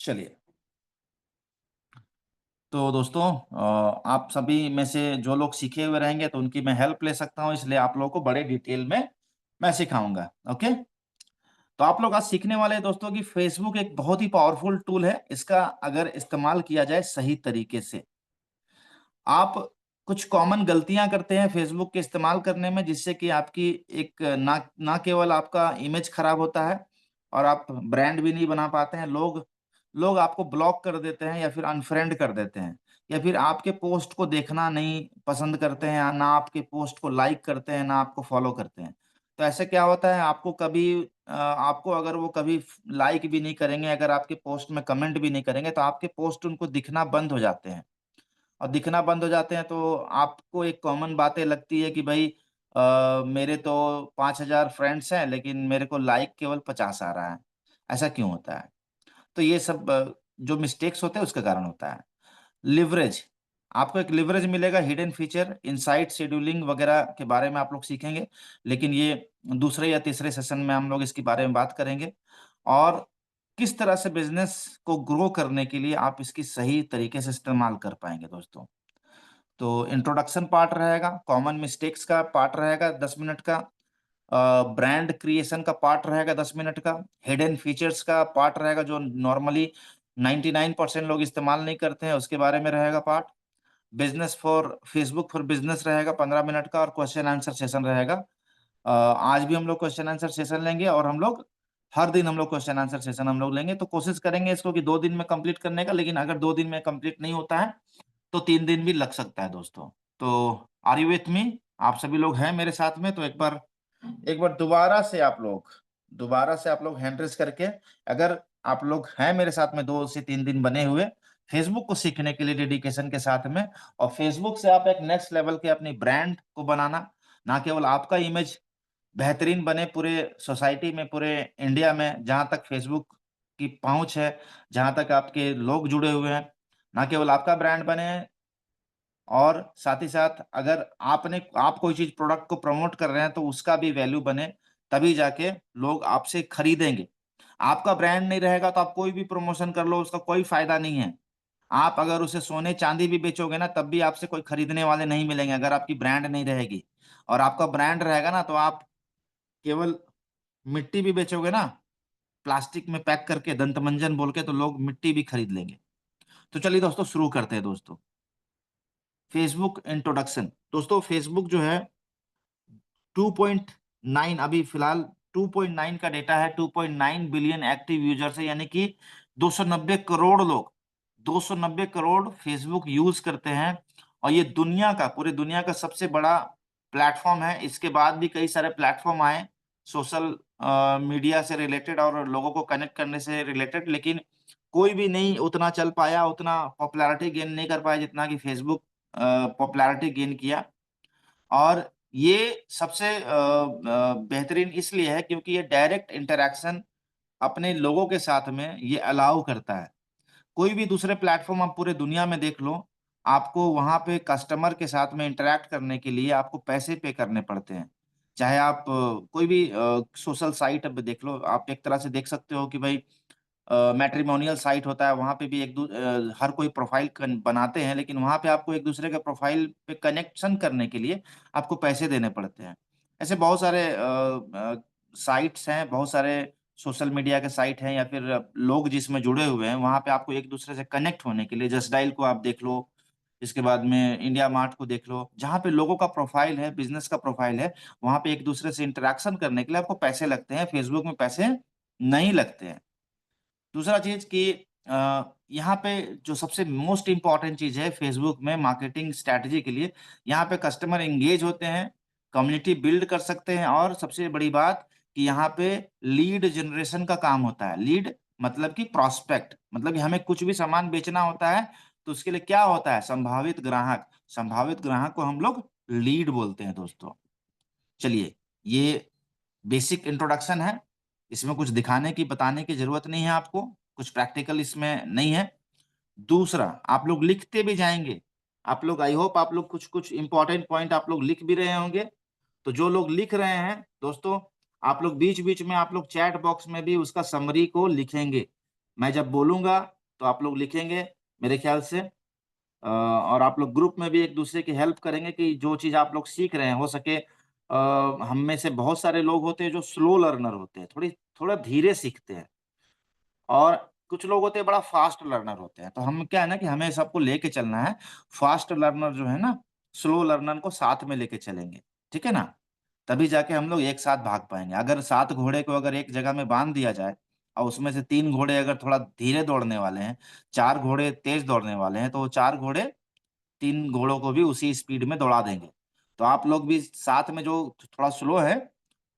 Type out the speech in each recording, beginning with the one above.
चलिए, तो दोस्तों, आप सभी में से जो लोग सीखे हुए रहेंगे तो उनकी मैं हेल्प ले सकता हूं, इसलिए आप लोगों को बड़े डिटेल में मैं सिखाऊंगा। ओके। तो आप लोग आज सीखने वाले हैं दोस्तों कि फेसबुक एक बहुत ही पावरफुल टूल है। इसका अगर इस्तेमाल किया जाए सही तरीके से, आप कुछ कॉमन गलतियां करते हैं फेसबुक के इस्तेमाल करने में, जिससे कि आपकी एक ना ना केवल आपका इमेज खराब होता है और आप ब्रांड भी नहीं बना पाते हैं। लोग लोग आपको ब्लॉक कर देते हैं या फिर अनफ्रेंड कर देते हैं, या फिर आपके पोस्ट को देखना नहीं पसंद करते हैं, ना आपके पोस्ट को लाइक करते हैं, ना आपको फॉलो करते हैं। तो ऐसे क्या होता है, आपको अगर वो कभी लाइक भी नहीं करेंगे, अगर आपके पोस्ट में कमेंट भी नहीं करेंगे, तो आपके पोस्ट उनको दिखना बंद हो जाते हैं। और दिखना बंद हो जाते हैं तो आपको एक कॉमन बातें लगती है कि भाई, मेरे तो 5,000 फ्रेंड्स हैं लेकिन मेरे को लाइक केवल 50 आ रहा है। ऐसा क्यों होता है? तो ये सब जो मिस्टेक्स होते हैं उसके कारण होता है। लिवरेज, आपको एक लिवरेज मिलेगा, हिडन फीचर, इनसाइट शेड्यूलिंग वगैरह के बारे में आप लोग सीखेंगे, लेकिन ये दूसरे या तीसरे सेशन में हम लोग इसके बारे में बात करेंगे। और किस तरह से बिजनेस को ग्रो करने के लिए आप इसकी सही तरीके से इस्तेमाल कर पाएंगे दोस्तों। तो इंट्रोडक्शन पार्ट रहेगा, कॉमन मिस्टेक्स का पार्ट रहेगा 10 मिनट का, ब्रांड क्रिएशन का पार्ट रहेगा 10 मिनट का, हिडन फीचर्स का पार्ट रहेगा जो नॉर्मली 99% लोग इस्तेमाल नहीं करते हैं, उसके बारे में रहेगा part. Business for Facebook for business रहेगा 15 मिनट का, और क्वेश्चन आंसर सेशन रहेगा। आज भी हम लोग क्वेश्चन आंसर सेशन लेंगे, और हम लोग हर दिन हम लोग क्वेश्चन आंसर सेशन हम लोग लेंगे। तो कोशिश करेंगे इसको कि 2 दिन में कंप्लीट करने का, लेकिन अगर 2 दिन में कंप्लीट नहीं होता है तो 3 दिन भी लग सकता है दोस्तों। तो आर यू विथ मी? आप सभी लोग हैं मेरे साथ में? तो एक बार दोबारा से आप लोग हैंड रेस करके, अगर आप लोग हैं मेरे साथ में 2 से 3 दिन बने हुए फेसबुक को सीखने के लिए डेडिकेशन के साथ में, और फेसबुक से आप एक नेक्स्ट लेवल के अपनी ब्रांड को बनाना, ना केवल आपका इमेज बेहतरीन बने पूरे सोसाइटी में, पूरे इंडिया में, जहां तक फेसबुक की पहुंच है, जहां तक आपके लोग जुड़े हुए हैं, ना केवल आपका ब्रांड बने, और साथ ही साथ अगर आप कोई चीज प्रोडक्ट को प्रमोट कर रहे हैं तो उसका भी वैल्यू बने, तभी जाके लोग आपसे खरीदेंगे। आपका ब्रांड नहीं रहेगा तो आप कोई भी प्रमोशन कर लो, उसका कोई फायदा नहीं है। आप अगर उसे सोने चांदी भी बेचोगे ना, तब भी आपसे कोई खरीदने वाले नहीं मिलेंगे अगर आपकी ब्रांड नहीं रहेगी। और आपका ब्रांड रहेगा ना, तो आप केवल मिट्टी भी बेचोगे ना, प्लास्टिक में पैक करके दंतमंजन बोल के, तो लोग मिट्टी भी खरीद लेंगे। तो चलिए दोस्तों, शुरू करते हैं दोस्तों। Facebook introduction. दोस्तों, फेसबुक जो है 2.9, अभी फिलहाल 2.9 का डेटा है। 2.9 बिलियन एक्टिव यूजर्स है, यानी कि 290 करोड़ लोग, 290 करोड़ फेसबुक यूज करते हैं। और ये पूरे दुनिया का सबसे बड़ा प्लेटफॉर्म है। इसके बाद भी कई सारे प्लेटफॉर्म आए सोशल मीडिया से रिलेटेड और लोगों को कनेक्ट करने से रिलेटेड, लेकिन कोई भी नहीं उतना चल पाया, उतना पॉपुलैरिटी गेन नहीं कर पाया जितना कि फेसबुक पॉपुलैरिटी गेन किया। और ये सबसे बेहतरीन इसलिए है क्योंकि ये डायरेक्ट इंटरेक्शन अपने लोगों के साथ में ये अलाउ करता है। कोई भी दूसरे प्लेटफॉर्म आप पूरे दुनिया में देख लो, आपको वहां पे कस्टमर के साथ में इंटरेक्ट करने के लिए आपको पैसे पे करने पड़ते हैं। चाहे आप कोई भी सोशल साइट अब देख लो, आप एक तरह से देख सकते हो कि भाई, मैट्रिमोनियल साइट होता है, वहां पे भी हर कोई प्रोफाइल बनाते हैं, लेकिन वहां पे आपको एक दूसरे के प्रोफाइल पे कनेक्शन करने के लिए आपको पैसे देने पड़ते हैं। ऐसे बहुत सारे साइट्स हैं, बहुत सारे सोशल मीडिया के साइट हैं, या फिर लोग जिसमें जुड़े हुए हैं, वहां पे आपको एक दूसरे से कनेक्ट होने के लिए जस्ट डायल को आप देख लो, इसके बाद में इंडिया मार्ट को देख लो, जहां पे लोगों का प्रोफाइल है, बिजनेस का प्रोफाइल है, वहां पे एक दूसरे से इंटरेक्शन करने के लिए आपको पैसे लगते हैं। फेसबुक में पैसे नहीं लगते हैं। दूसरा चीज कि यहाँ पे जो सबसे मोस्ट इम्पॉर्टेंट चीज है फेसबुक में मार्केटिंग स्ट्रैटेजी के लिए, यहाँ पे कस्टमर एंगेज होते हैं, कम्युनिटी बिल्ड कर सकते हैं, और सबसे बड़ी बात कि यहाँ पे लीड जनरेशन का काम होता है। लीड मतलब कि प्रॉस्पेक्ट, मतलब कि हमें कुछ भी सामान बेचना होता है तो उसके लिए क्या होता है, संभावित ग्राहक। संभावित ग्राहक को हम लोग लीड बोलते हैं दोस्तों। चलिए, ये बेसिक इंट्रोडक्शन है, इसमें कुछ दिखाने की बताने की जरूरत नहीं है आपको, कुछ प्रैक्टिकल इसमें नहीं है। दूसरा, आप लोग लिखते भी जाएंगे, आप लोग, आई होप आप लोग कुछ कुछ इंपॉर्टेंट पॉइंट आप लोग लिख भी रहे होंगे। तो जो लोग लिख रहे हैं दोस्तों, आप लोग बीच बीच में आप लोग चैट बॉक्स में भी उसका समरी को लिखेंगे। मैं जब बोलूंगा तो आप लोग लिखेंगे मेरे ख्याल से। और आप लोग ग्रुप में भी एक दूसरे की हेल्प करेंगे कि जो चीज़ आप लोग सीख रहे हैं हो सके। हम में से बहुत सारे लोग होते हैं जो स्लो लर्नर होते हैं, थोड़ा धीरे सीखते हैं, और कुछ लोग होते हैं बड़ा फास्ट लर्नर होते हैं। तो हम क्या है ना कि हमें सबको लेके चलना है। फास्ट लर्नर जो है ना, स्लो लर्नर को साथ में लेके चलेंगे, ठीक है ना। तभी जाके हम लोग एक साथ भाग पाएंगे। अगर 7 घोड़े को अगर एक जगह में बांध दिया जाए, और उसमें से 3 घोड़े अगर थोड़ा धीरे दौड़ने वाले हैं, 4 घोड़े तेज दौड़ने वाले हैं, तो वो 4 घोड़े 3 घोड़ों को भी उसी स्पीड में दौड़ा देंगे। तो आप लोग भी साथ में जो थोड़ा स्लो है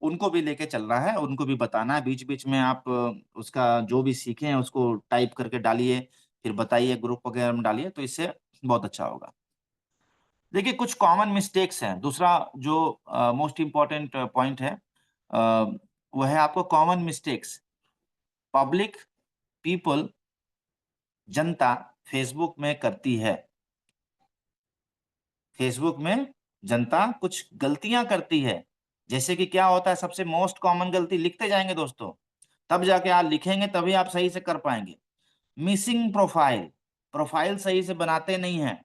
उनको भी लेके चलना है, उनको भी बताना है। बीच बीच में आप उसका जो भी सीखे हैं उसको टाइप करके डालिए, फिर बताइए, ग्रुप वगैरह में डालिए, तो इससे बहुत अच्छा होगा। देखिए कुछ कॉमन मिस्टेक्स हैं। दूसरा जो मोस्ट इम्पॉर्टेंट पॉइंट है, वह है आपको कॉमन मिस्टेक्स पब्लिक पीपल, जनता फेसबुक में करती है। फेसबुक में जनता कुछ गलतियां करती है। जैसे कि क्या होता है, सबसे मोस्ट कॉमन गलती, लिखते जाएंगे दोस्तों, तब जाके आप लिखेंगे तभी आप सही से कर पाएंगे। मिसिंग प्रोफाइल, प्रोफाइल सही से बनाते नहीं है।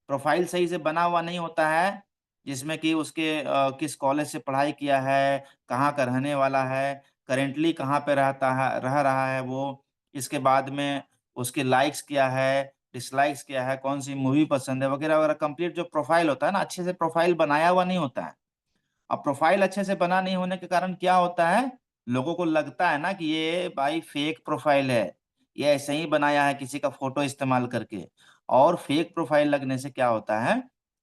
प्रोफाइल सही से बना हुआ नहीं होता है, जिसमें कि उसके किस कॉलेज से पढ़ाई किया है, कहाँ का रहने वाला है, करेंटली कहाँ पे रह रहा है वो, इसके बाद में उसके लाइक्स क्या है, डिसलाइक्स क्या है, कौन सी मूवी पसंद है, वगैरह वगैरह। कंप्लीट जो प्रोफाइल होता है ना, अच्छे से प्रोफाइल बनाया हुआ नहीं होता है। अब प्रोफाइल अच्छे से बना नहीं होने के कारण क्या होता है, लोगों को लगता है ना कि ये भाई फेक प्रोफाइल है, ये ऐसे ही बनाया है किसी का फोटो इस्तेमाल करके। और फेक प्रोफाइल लगने से क्या होता है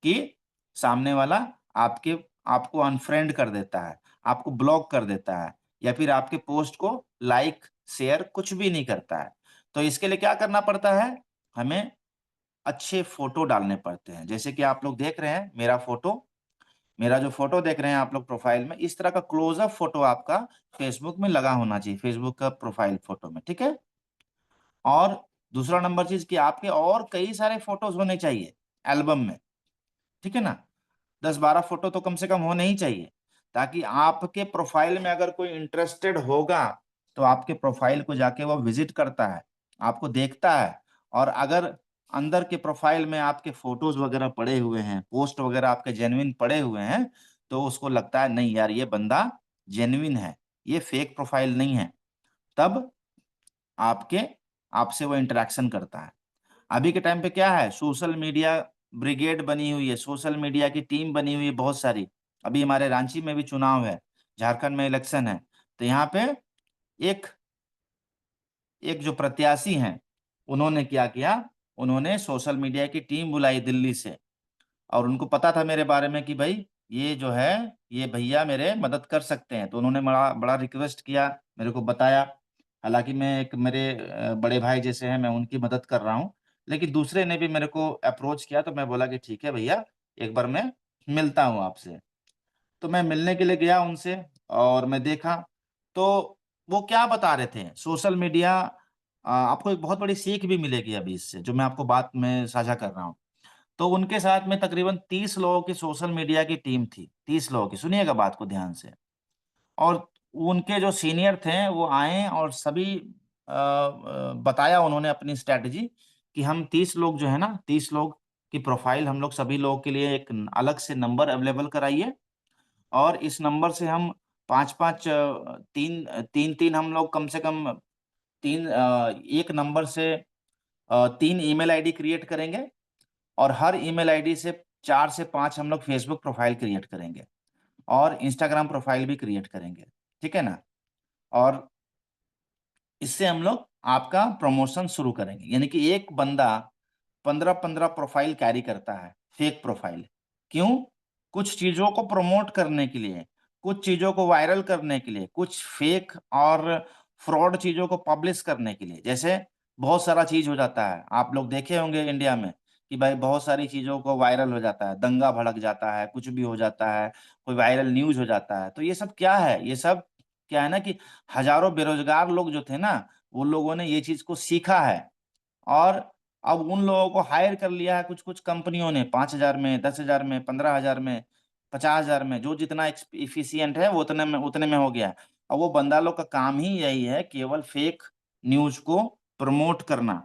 कि सामने वाला आपके आपको अनफ्रेंड कर देता है, आपको ब्लॉक कर देता है, या फिर आपके पोस्ट को लाइक शेयर कुछ भी नहीं करता है। तो इसके लिए क्या करना पड़ता है, हमें अच्छे फोटो डालने पड़ते हैं। जैसे कि आप लोग देख रहे हैं मेरा जो फोटो देख रहे हैं आप लोग प्रोफाइल में, इस तरह का क्लोजअप फोटो आपका फेसबुक में लगा होना चाहिए, फेसबुक का प्रोफाइल फोटो में, ठीक है। और दूसरा नंबर चीज कि आपके और कई सारे फोटोज होने चाहिए एल्बम में, ठीक है ना। 10-12 फोटो तो कम से कम होने ही चाहिए, ताकि आपके प्रोफाइल में अगर कोई इंटरेस्टेड होगा तो आपके प्रोफाइल को जाके वो विजिट करता है, आपको देखता है। और अगर अंदर के प्रोफाइल में आपके फोटोज वगैरह पड़े हुए हैं, पोस्ट वगैरह आपके जेन्युइन पड़े हुए हैं, तो उसको लगता है नहीं यार ये बंदा जेन्युइन है, ये फेक प्रोफाइल नहीं है, तब आपके आपसे वो इंटरेक्शन करता है। अभी के टाइम पे क्या है, सोशल मीडिया ब्रिगेड बनी हुई है, सोशल मीडिया की टीम बनी हुई है बहुत सारी। अभी हमारे रांची में भी चुनाव है, झारखंड में इलेक्शन है, तो यहाँ पे एक एक जो प्रत्याशी हैं, उन्होंने क्या किया, उन्होंने सोशल मीडिया की टीम बुलाई दिल्ली से, और उनको पता था मेरे बारे में कि भाई ये जो है ये भैया मेरे मदद कर सकते हैं, तो उन्होंने बड़ा बड़ा रिक्वेस्ट किया, मेरे को बताया। हालांकि मैं एक मेरे बड़े भाई जैसे हैं, मैं उनकी मदद कर रहा हूँ, लेकिन दूसरे ने भी मेरे को अप्रोच किया, तो मैं बोला कि ठीक है भैया, एक बार मैं मिलता हूँ आपसे। तो मैं मिलने के लिए गया उनसे, और मैं देखा तो वो क्या बता रहे थे, सोशल मीडिया, आपको एक बहुत बड़ी सीख भी मिलेगी अभी इससे, जो मैं आपको बात में साझा कर रहा हूँ। तो उनके साथ में तकरीबन 30 लोगों की सोशल मीडिया की टीम थी, 30 लोगों की, सुनिएगा बात को ध्यान से। और उनके जो सीनियर थे वो आए और सभी बताया उन्होंने अपनी स्ट्रैटेजी, कि हम 30 लोग जो है ना, 30 लोग की प्रोफाइल हम लोग सभी लोगों के लिए एक अलग से नंबर अवेलेबल कराइए, और इस नंबर से हम पाँच पाँच तीन तीन तीन हम लोग कम से कम एक नंबर से 3 ईमेल आईडी क्रिएट करेंगे, और हर ईमेल आईडी से 4 से 5 हम लोग फेसबुक प्रोफाइल क्रिएट करेंगे, और इंस्टाग्राम प्रोफाइल भी क्रिएट करेंगे, ठीक है ना। और इससे हम लोग आपका प्रमोशन शुरू करेंगे। यानी कि एक बंदा 15-15 प्रोफाइल कैरी करता है, फेक प्रोफाइल। क्यों? कुछ चीजों को प्रमोट करने के लिए, कुछ चीजों को वायरल करने के लिए, कुछ फेक और फ्रॉड चीजों को पब्लिश करने के लिए। जैसे बहुत सारा चीज हो जाता है, आप लोग देखे होंगे इंडिया में, कि भाई बहुत सारी चीजों को वायरल हो जाता है, दंगा भड़क जाता है, कुछ भी हो जाता है, कोई वायरल न्यूज हो जाता है। तो ये सब क्या है, ये सब क्या है ना कि हजारों बेरोजगार लोग जो थे ना, वो लोगों ने ये चीज को सीखा है, और अब उन लोगों को हायर कर लिया है कुछ कुछ कंपनियों ने, 5,000 में, 10,000 में, 15,000 में, 50,000 में, जो जितना इफिशियंट है वो उतने में हो गया है। और वो बंदा लोग का काम ही यही है, केवल फेक न्यूज को प्रमोट करना।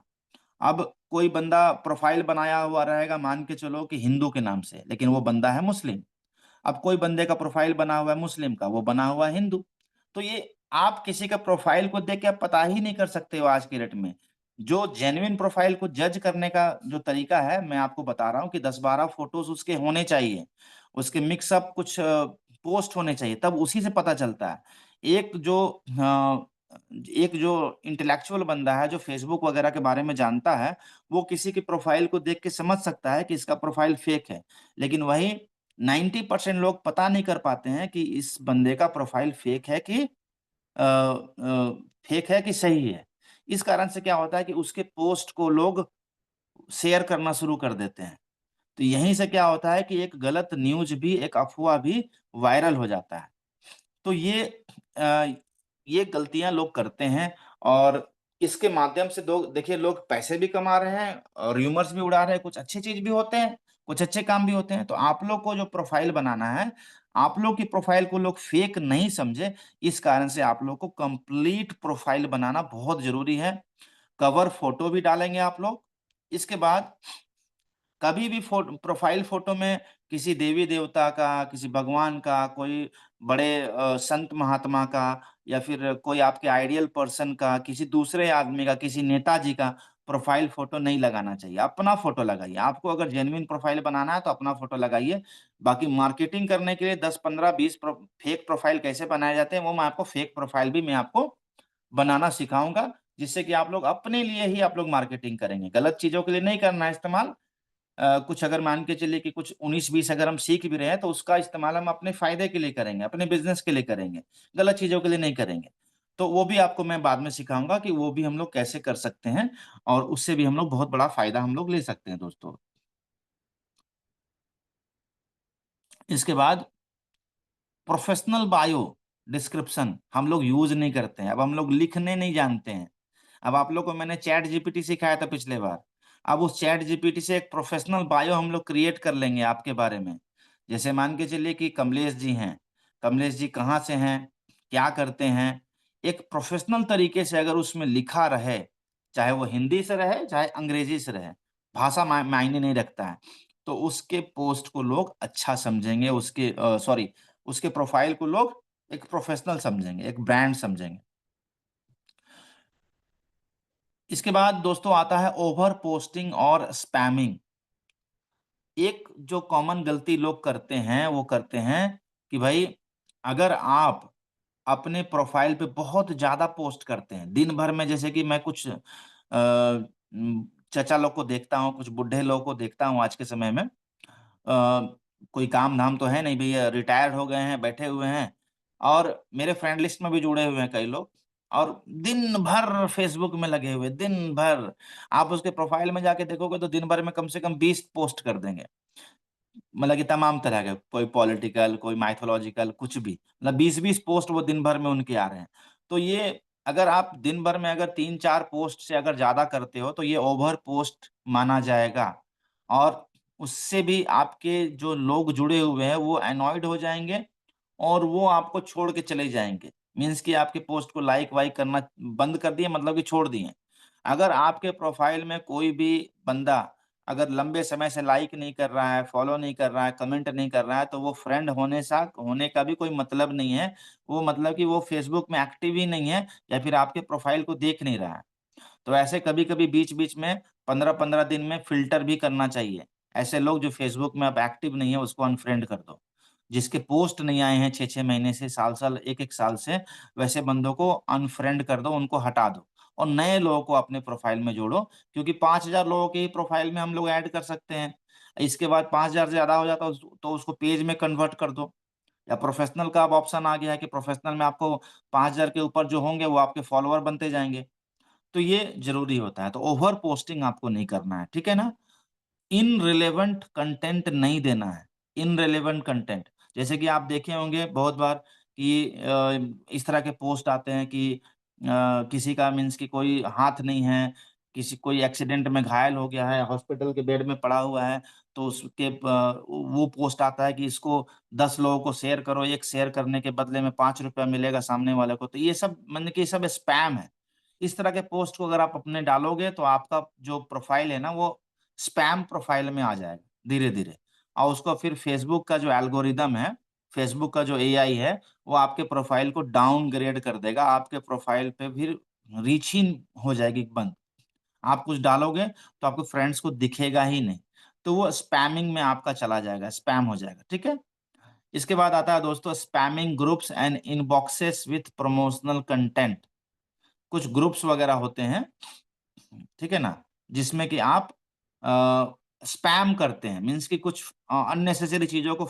अब कोई बंदा प्रोफाइल बनाया हुआ रहेगा, मान के चलो कि हिंदू के नाम से, लेकिन वो बंदा है मुस्लिम। अब कोई बंदे का प्रोफाइल बना हुआ है मुस्लिम का, वो बना हुआ है हिंदू। तो ये आप किसी का प्रोफाइल को देख के आप पता ही नहीं कर सकते हो आज के डेट में। जो जेन्युइन प्रोफाइल को जज करने का जो तरीका है, मैं आपको बता रहा हूँ कि 10-12 फोटोज उसके होने चाहिए, उसके मिक्सअप कुछ पोस्ट होने चाहिए, तब उसी से पता चलता है। एक जो एक जो इंटेलेक्चुअल बंदा है, जो फेसबुक वगैरह के बारे में जानता है, वो किसी की प्रोफाइल को देख के समझ सकता है कि इसका प्रोफाइल फेक है। लेकिन वही 90% लोग पता नहीं कर पाते हैं कि इस बंदे का प्रोफाइल फेक है कि सही है। इस कारण से क्या होता है कि उसके पोस्ट को लोग शेयर करना शुरू कर देते हैं। तो यहीं से क्या होता है कि एक गलत न्यूज़ भी, एक अफ़वाह भी वायरल हो जाता है। तो अ, ये गलतियाँ लोग करते हैं, और इसके माध्यम से लोग, देखिए, लोग पैसे भी कमा रहे हैं और र्यूमर्स भी उड़ा रहे हैं। कुछ अच्छी चीज़ भी होते हैं, कुछ अच्छे काम भी होते हैं। तो आप लोग को जो प्रोफ़ाइल बनाना है, आप लोग की प्रोफ़ाइल को लोग फ़ेक नहीं समझे, इस कारण से आप लोग को कंप्लीट प्रोफ़ाइल बनाना बहुत ज़रूरी है। कवर फ़ोटो भी डालेंगे आप लोग। इसके बाद कभी भी प्रोफाइल फोटो में किसी देवी देवता का, किसी भगवान का, कोई बड़े संत महात्मा का, या फिर कोई आपके आइडियल पर्सन का, किसी दूसरे आदमी का, किसी नेताजी का प्रोफाइल फोटो नहीं लगाना चाहिए। अपना फोटो लगाइए। आपको अगर जेन्युइन प्रोफाइल बनाना है तो अपना फोटो लगाइए। बाकी मार्केटिंग करने के लिए 10, 15, 20 फेक प्रोफाइल कैसे बनाए जाते हैं, वो मैं आपको फेक प्रोफाइल भी मैं आपको बनाना सिखाऊंगा, जिससे कि आप लोग अपने लिए ही आप लोग मार्केटिंग करेंगे। गलत चीजों के लिए नहीं करना है इस्तेमाल। कुछ अगर मान के चलिए कि कुछ 19-20 अगर हम सीख भी रहे हैं, तो उसका इस्तेमाल हम अपने फ़ायदे के लिए करेंगे, अपने बिज़नेस के लिए करेंगे, गलत चीज़ों के लिए नहीं करेंगे। तो वो भी आपको मैं बाद में सिखाऊँगा कि वो भी हम लोग कैसे कर सकते हैं, और उससे भी हम लोग बहुत बड़ा फ़ायदा हम लोग ले सकते हैं दोस्तों। इसके बाद प्रोफ़ेशनल बायो डिस्क्रिप्शन हम लोग यूज़ नहीं करते हैं। अब हम लोग लिखने नहीं जानते हैं। अब आप लोग को मैंने चैट जीपीटी सिखाया था पिछले बार। अब उस चैट जीपीटी से एक प्रोफ़ेशनल बायो हम लोग क्रिएट कर लेंगे आपके बारे में। जैसे मान के चलिए कि कमलेश जी हैं। कमलेश जी कहाँ से हैं? क्या करते हैं? एक प्रोफ़ेशनल तरीके से अगर उसमें लिखा रहे, चाहे वो हिंदी से रहे, चाहे अंग्रेज़ी से रहे, भाषा मायने नहीं रखता है। तो उसके पोस्ट को लोग अच्छा समझेंगे, उसके प्रोफ़ाइल को लोग एक प्रोफ़ेशनल समझेंगे, एक ब्रांड समझेंगे। इसके बाद दोस्तों आता है ओवर पोस्टिंग और स्पैमिंग। एक जो कॉमन गलती लोग करते हैं, वो करते हैं कि भाई, अगर आप अपने प्रोफाइल पे बहुत ज़्यादा पोस्ट करते हैं, दिन भर में, जैसे कि मैं कुछ चचा लोग को देखता हूँ, कुछ बुड्ढे लोगों को देखता हूँ आज के समय में। कोई काम-धाम तो है नहीं भैया, रिटायर्ड हो गए हैं, बैठे हुए हैं, और मेरे फ्रेंड लिस्ट में भी जुड़े हुए हैं कई लोग, और दिन भर फ़ेसबुक में लगे हुए, दिन भर। आप उसके प्रोफ़ाइल में जाके देखोगे तो दिन भर में कम से कम 20 पोस्ट कर देंगे। मतलब कि तमाम तरह के, कोई पॉलिटिकल, कोई माइथोलॉजिकल, कुछ भी। मतलब 20-20 पोस्ट वो दिन भर में उनके आ रहे हैं। तो ये, अगर आप दिन भर में अगर 3-4 पोस्ट से अगर ज़्यादा करते हो, तो ये ओवर पोस्ट माना जाएगा, और उससे भी आपके जो लोग जुड़े हुए हैं, वो अनॉयड हो जाएँगे, और वो आपको छोड़ के चले जाएँगे। मीन्स कि आपके पोस्ट को लाइक-वाइक करना बंद कर दिए, मतलब कि छोड़ दिए। अगर आपके प्रोफ़ाइल में कोई भी बंदा अगर लंबे समय से लाइक नहीं कर रहा है, फॉलो नहीं कर रहा है, कमेंट नहीं कर रहा है, तो वो फ्रेंड होने का भी कोई मतलब नहीं है। वो मतलब कि वो फ़ेसबुक में एक्टिव ही नहीं है, या फिर आपके प्रोफ़ाइल को देख नहीं रहा है। तो ऐसे कभी-कभी बीच-बीच में 15-15 दिन में फ़िल्टर भी करना चाहिए। ऐसे लोग जो फ़ेसबुक में अब एक्टिव नहीं है, उसको अनफ्रेंड कर दो। जिसके पोस्ट नहीं आए हैं 6-6 महीने से, साल-साल, 1-1 साल से, वैसे बंदों को अनफ्रेंड कर दो, उनको हटा दो, और नए लोगों को अपने प्रोफ़ाइल में जोड़ो, क्योंकि 5000 लोगों के ही प्रोफ़ाइल में हम लोग ऐड कर सकते हैं। इसके बाद 5000 से ज़्यादा हो जाता है तो उसको पेज में कन्वर्ट कर दो, या प्रोफ़ेशनल का अब ऑप्शन आ गया है कि प्रोफ़ेशनल में आपको 5000 के ऊपर जो होंगे, वो आपके फॉलोवर बनते जाएँगे। तो ये ज़रूरी होता है। तो ओवर पोस्टिंग आपको नहीं करना है, ठीक है ना? इररिलेवेंट कंटेंट नहीं देना है, इररिलेवेंट कंटेंट। जैसे कि आप देखे होंगे बहुत बार कि इस तरह के पोस्ट आते हैं कि किसी का मीन्स कि कोई हाथ नहीं है, कोई एक्सीडेंट में घायल हो गया है, हॉस्पिटल के बेड में पड़ा हुआ है, तो वो पोस्ट आता है कि इसको 10 लोगों को शेयर करो, 1 शेयर करने के बदले में ₹5 मिलेगा सामने वाले को। तो ये सब मतलब कि ये सब स्पैम है। इस तरह के पोस्ट को अगर आप अपने डालोगे तो आपका जो प्रोफाइल है ना वो स्पैम प्रोफाइल में आ जाएगा धीरे धीरे। और उसको फिर फेसबुक का जो एल्गोरिदम है, फेसबुक का जो एआई है, वो आपके प्रोफाइल को डाउनग्रेड कर देगा, आपके प्रोफाइल पे फिर रीच ही हो जाएगी बंद। आप कुछ डालोगे तो आपके फ्रेंड्स को दिखेगा ही नहीं, तो वो स्पैमिंग में आपका चला जाएगा, स्पैम हो जाएगा, ठीक है। इसके बाद आता है दोस्तों spamming groups and inboxes with promotional content. कुछ ग्रुप्स वगैरह होते हैं, ठीक है ना, जिसमें कि आप स्पैम करते हैं, मीन्स कि कुछ अननेसेसरी चीजों को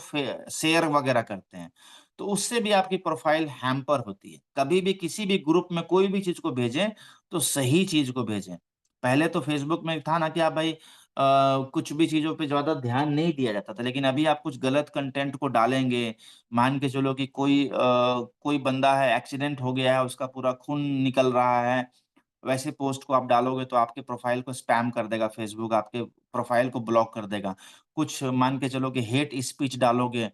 शेयर वगैरह करते हैं, तो उससे भी आपकी प्रोफाइल हैम्पर होती है। कभी भी किसी भी ग्रुप में कोई भी चीज को भेजें तो सही चीज को भेजें। पहले तो फेसबुक में था ना कि आप भाई कुछ भी चीजों पे ज्यादा ध्यान नहीं दिया जाता था, लेकिन अभी आप कुछ गलत कंटेंट को डालेंगे, मान के चलो कि कोई बंदा है, एक्सीडेंट हो गया है, उसका पूरा खून निकल रहा है, वैसे पोस्ट को आप डालोगे तो आपके प्रोफाइल को स्पैम कर देगा फेसबुक, आपके प्रोफाइल को ब्लॉक कर देगा। कुछ मान के चलो कि हेट स्पीच डालोगे,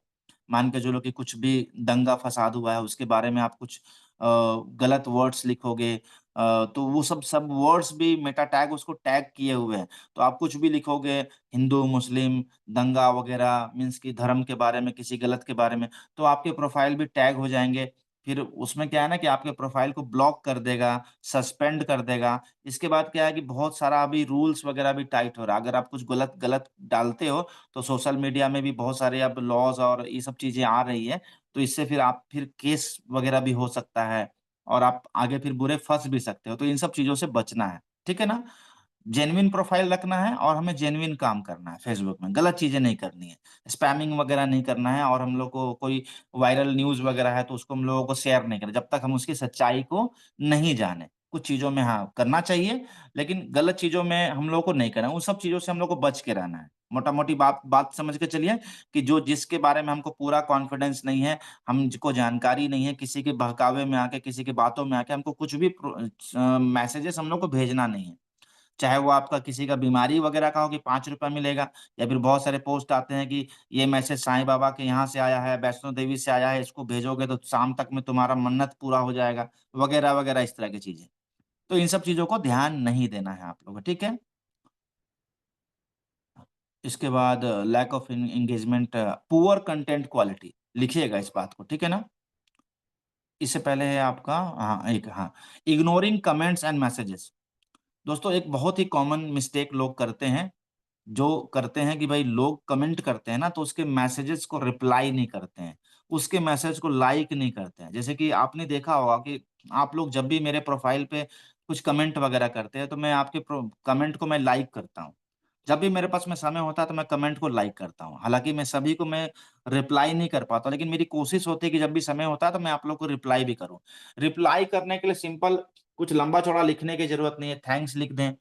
मान के चलो कि कुछ भी दंगा फसाद हुआ है उसके बारे में आप कुछ गलत वर्ड्स लिखोगे, तो वो सब सब वर्ड्स भी मेटा टैग उसको टैग किए हुए हैं, तो आप कुछ भी लिखोगे हिंदू मुस्लिम दंगा वगैरह, मीन्स की धर्म के बारे में, किसी गलत के बारे में, तो आपके प्रोफाइल भी टैग हो जाएंगे। फिर उसमें क्या है ना कि आपके प्रोफाइल को ब्लॉक कर देगा, सस्पेंड कर देगा। इसके बाद क्या है कि बहुत सारा अभी रूल्स वगैरह भी टाइट हो रहा है, अगर आप कुछ गलत गलत डालते हो तो सोशल मीडिया में भी बहुत सारे अब लॉज और ये सब चीजें आ रही है, तो इससे फिर आप फिर केस वगैरह भी हो सकता है, और आप आगे फिर बुरे फंस भी सकते हो, तो इन सब चीजों से बचना है, ठीक है ना। जेन्युइन प्रोफाइल रखना है और हमें जेन्युइन काम करना है फेसबुक में, गलत चीजें नहीं करनी है, स्पैमिंग वगैरह नहीं करना है, और हम लोग को कोई वायरल न्यूज वगैरह है तो उसको हम लोगों को शेयर नहीं करना जब तक हम उसकी सच्चाई को नहीं जाने। कुछ चीजों में हाँ करना चाहिए, लेकिन गलत चीजों में हम लोग को नहीं करना, उन सब चीजों से हम लोग को बच के रहना है। मोटा मोटी बात बात समझ के चलिए कि जो जिसके बारे में हमको पूरा कॉन्फिडेंस नहीं है, हमको जानकारी नहीं है, किसी के बहकावे में आके, किसी की बातों में आके हमको कुछ भी मैसेजेस हम लोग को भेजना नहीं है। चाहे वो आपका किसी का बीमारी वगैरह का हो कि 5 रुपया मिलेगा, या फिर बहुत सारे पोस्ट आते हैं कि ये मैसेज साईं बाबा के यहाँ से आया है, वैष्णो देवी से आया है, इसको भेजोगे तो शाम तक में तुम्हारा मन्नत पूरा हो जाएगा, वगैरह वगैरह इस तरह की चीजें। तो इन सब चीजों को ध्यान नहीं देना है आप लोगों को, ठीक है। इसके बाद lack of engagement, poor content quality, लिखिएगा इस बात को, ठीक है ना। इससे पहले है आपका, हाँ एक, हाँ, इग्नोरिंग कमेंट्स एंड मैसेजेस। दोस्तों एक बहुत ही कॉमन मिस्टेक लोग करते हैं, जो करते हैं कि भाई लोग कमेंट करते हैं ना तो उसके मैसेजेस को रिप्लाई नहीं करते हैं, उसके मैसेज को लाइक नहीं करते हैं। जैसे कि आपने देखा होगा कि आप लोग जब भी मेरे प्रोफाइल पे कुछ कमेंट वगैरह करते हैं तो मैं आपके कमेंट को मैं लाइक करता हूँ। जब भी मेरे पास में समय होता है तो मैं कमेंट को लाइक करता हूँ, हालांकि मैं सभी को मैं रिप्लाई नहीं कर पाता, लेकिन मेरी कोशिश होती है कि जब भी समय होता है तो मैं आप लोग को रिप्लाई भी करूँ। रिप्लाई करने के लिए सिंपल, कुछ लंबा चौड़ा लिखने की जरूरत नहीं है, थैंक्स लिख दें,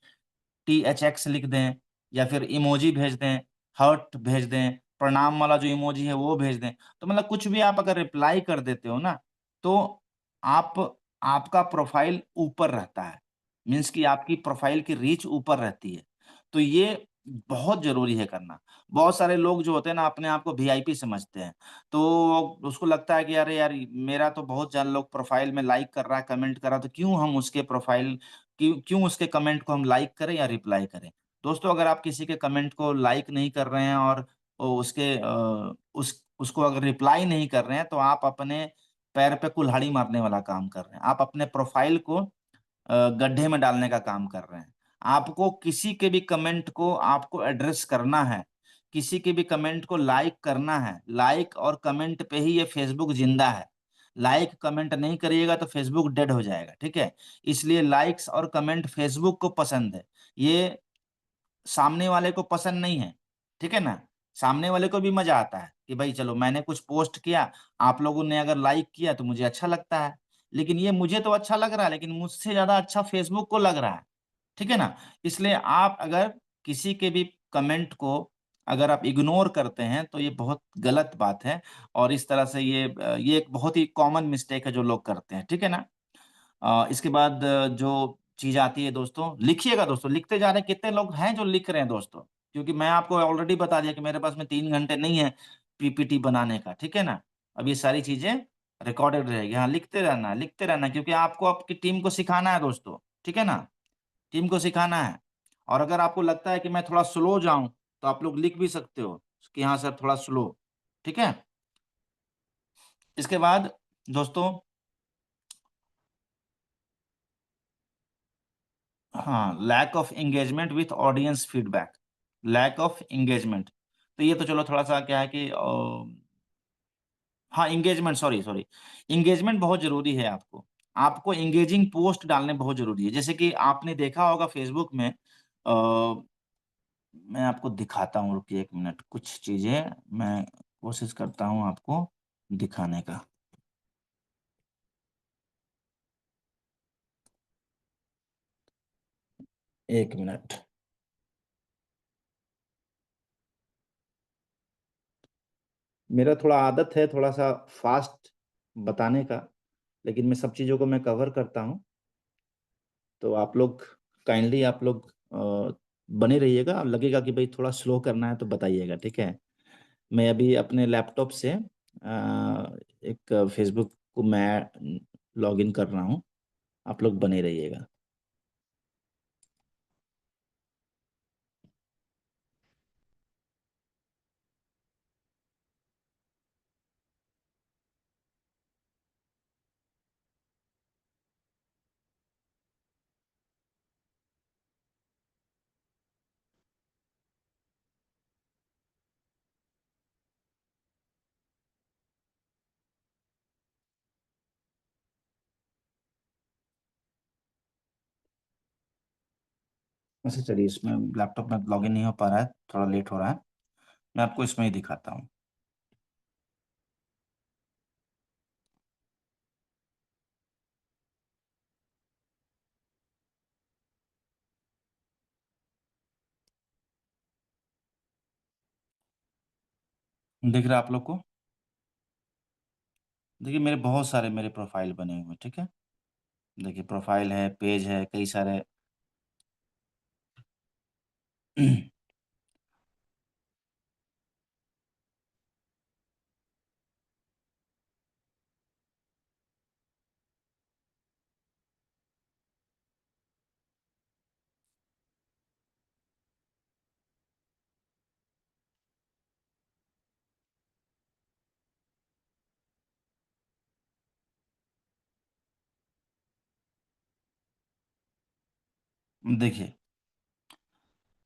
THX लिख दें, या फिर इमोजी भेज दें, हार्ट भेज दें, प्रणाम वाला जो इमोजी है वो भेज दें, तो मतलब कुछ भी आप अगर रिप्लाई कर देते हो ना, तो आप आपका प्रोफाइल ऊपर रहता है, मीन्स कि आपकी प्रोफाइल की रीच ऊपर रहती है। तो ये बहुत जरूरी है करना। बहुत सारे लोग जो होते हैं ना अपने आप को VIP समझते हैं, तो उसको लगता है कि अरे यार मेरा तो बहुत ज्यादा लोग प्रोफाइल में लाइक कर रहा है, कमेंट कर रहा है, तो क्यों हम उसके प्रोफाइल, क्यों उसके कमेंट को हम लाइक करें या रिप्लाई करें। दोस्तों अगर आप किसी के कमेंट को लाइक नहीं कर रहे हैं और उसके उसको अगर रिप्लाई नहीं कर रहे हैं, तो आप अपने पैर पे कुल्हाड़ी मारने वाला काम कर रहे हैं, आप अपने प्रोफाइल को गड्ढे में डालने का काम कर रहे हैं। आपको किसी के भी कमेंट को आपको एड्रेस करना है, किसी के भी कमेंट को लाइक करना है, लाइक और कमेंट पे ही ये फेसबुक जिंदा है। लाइक कमेंट नहीं करिएगा तो फेसबुक डेड हो जाएगा, ठीक है। इसलिए लाइक्स और कमेंट फेसबुक को पसंद है, ये सामने वाले को पसंद नहीं है, ठीक है ना। सामने वाले को भी मजा आता है कि भाई चलो मैंने कुछ पोस्ट किया, आप लोगों ने अगर लाइक किया तो मुझे अच्छा लगता है, लेकिन ये मुझे तो अच्छा लग रहा है लेकिन मुझसे ज्यादा अच्छा फेसबुक को लग रहा है, ठीक है ना। इसलिए आप अगर किसी के भी कमेंट को अगर आप इग्नोर करते हैं तो ये बहुत गलत बात है, और इस तरह से ये एक बहुत ही कॉमन मिस्टेक है जो लोग करते हैं, ठीक है ना। इसके बाद जो चीज आती है दोस्तों, लिखिएगा दोस्तों, लिखते जा रहे हैं, कितने लोग हैं जो लिख रहे हैं दोस्तों, क्योंकि मैं आपको ऑलरेडी बता दिया कि मेरे पास में 3 घंटे नहीं है PPT बनाने का, ठीक है ना। अब ये सारी चीजें रिकॉर्डेड रहेगी, हाँ लिखते रहना, लिखते रहना, क्योंकि आपको आपकी टीम को सिखाना है दोस्तों। ठीक है ना, टीम को सिखाना है। और अगर आपको लगता है कि मैं थोड़ा स्लो जाऊं, तो आप लोग लिख भी सकते हो कि हाँ सर थोड़ा स्लो। ठीक है। इसके बाद दोस्तों, हाँ, lack of engagement with audience feedback, lack of engagement. तो ये तो चलो थोड़ा सा क्या है कि हाँ एंगेजमेंट, सॉरी सॉरी, एंगेजमेंट बहुत जरूरी है आपको। आपको एंगेजिंग पोस्ट डालने बहुत जरूरी है। जैसे कि आपने देखा होगा फेसबुक में, मैं आपको दिखाता हूँ, रुकिए एक मिनट, कुछ चीजें मैं कोशिश करता हूँ आपको दिखाने का। एक मिनट। मेरा थोड़ा आदत है थोड़ा सा फास्ट बताने का, लेकिन मैं सब चीज़ों को मैं कवर करता हूँ। तो आप लोग काइंडली आप लोग बने रहिएगा। लगेगा कि भाई थोड़ा स्लो करना है तो बताइएगा, ठीक है। मैं अभी अपने लैपटॉप से एक फेसबुक को मैं लॉग इन कर रहा हूँ। आप लोग बने रहिएगा। वैसे चलिए, इसमें लैपटॉप में लॉग इन नहीं हो पा रहा है, थोड़ा लेट हो रहा है। मैं आपको इसमें ही दिखाता हूँ। दिख रहा है आप लोग को? देखिए मेरे बहुत सारे मेरे प्रोफाइल बने हुए हैं, ठीक है। देखिए प्रोफाइल है, पेज है, कई सारे। देखिए,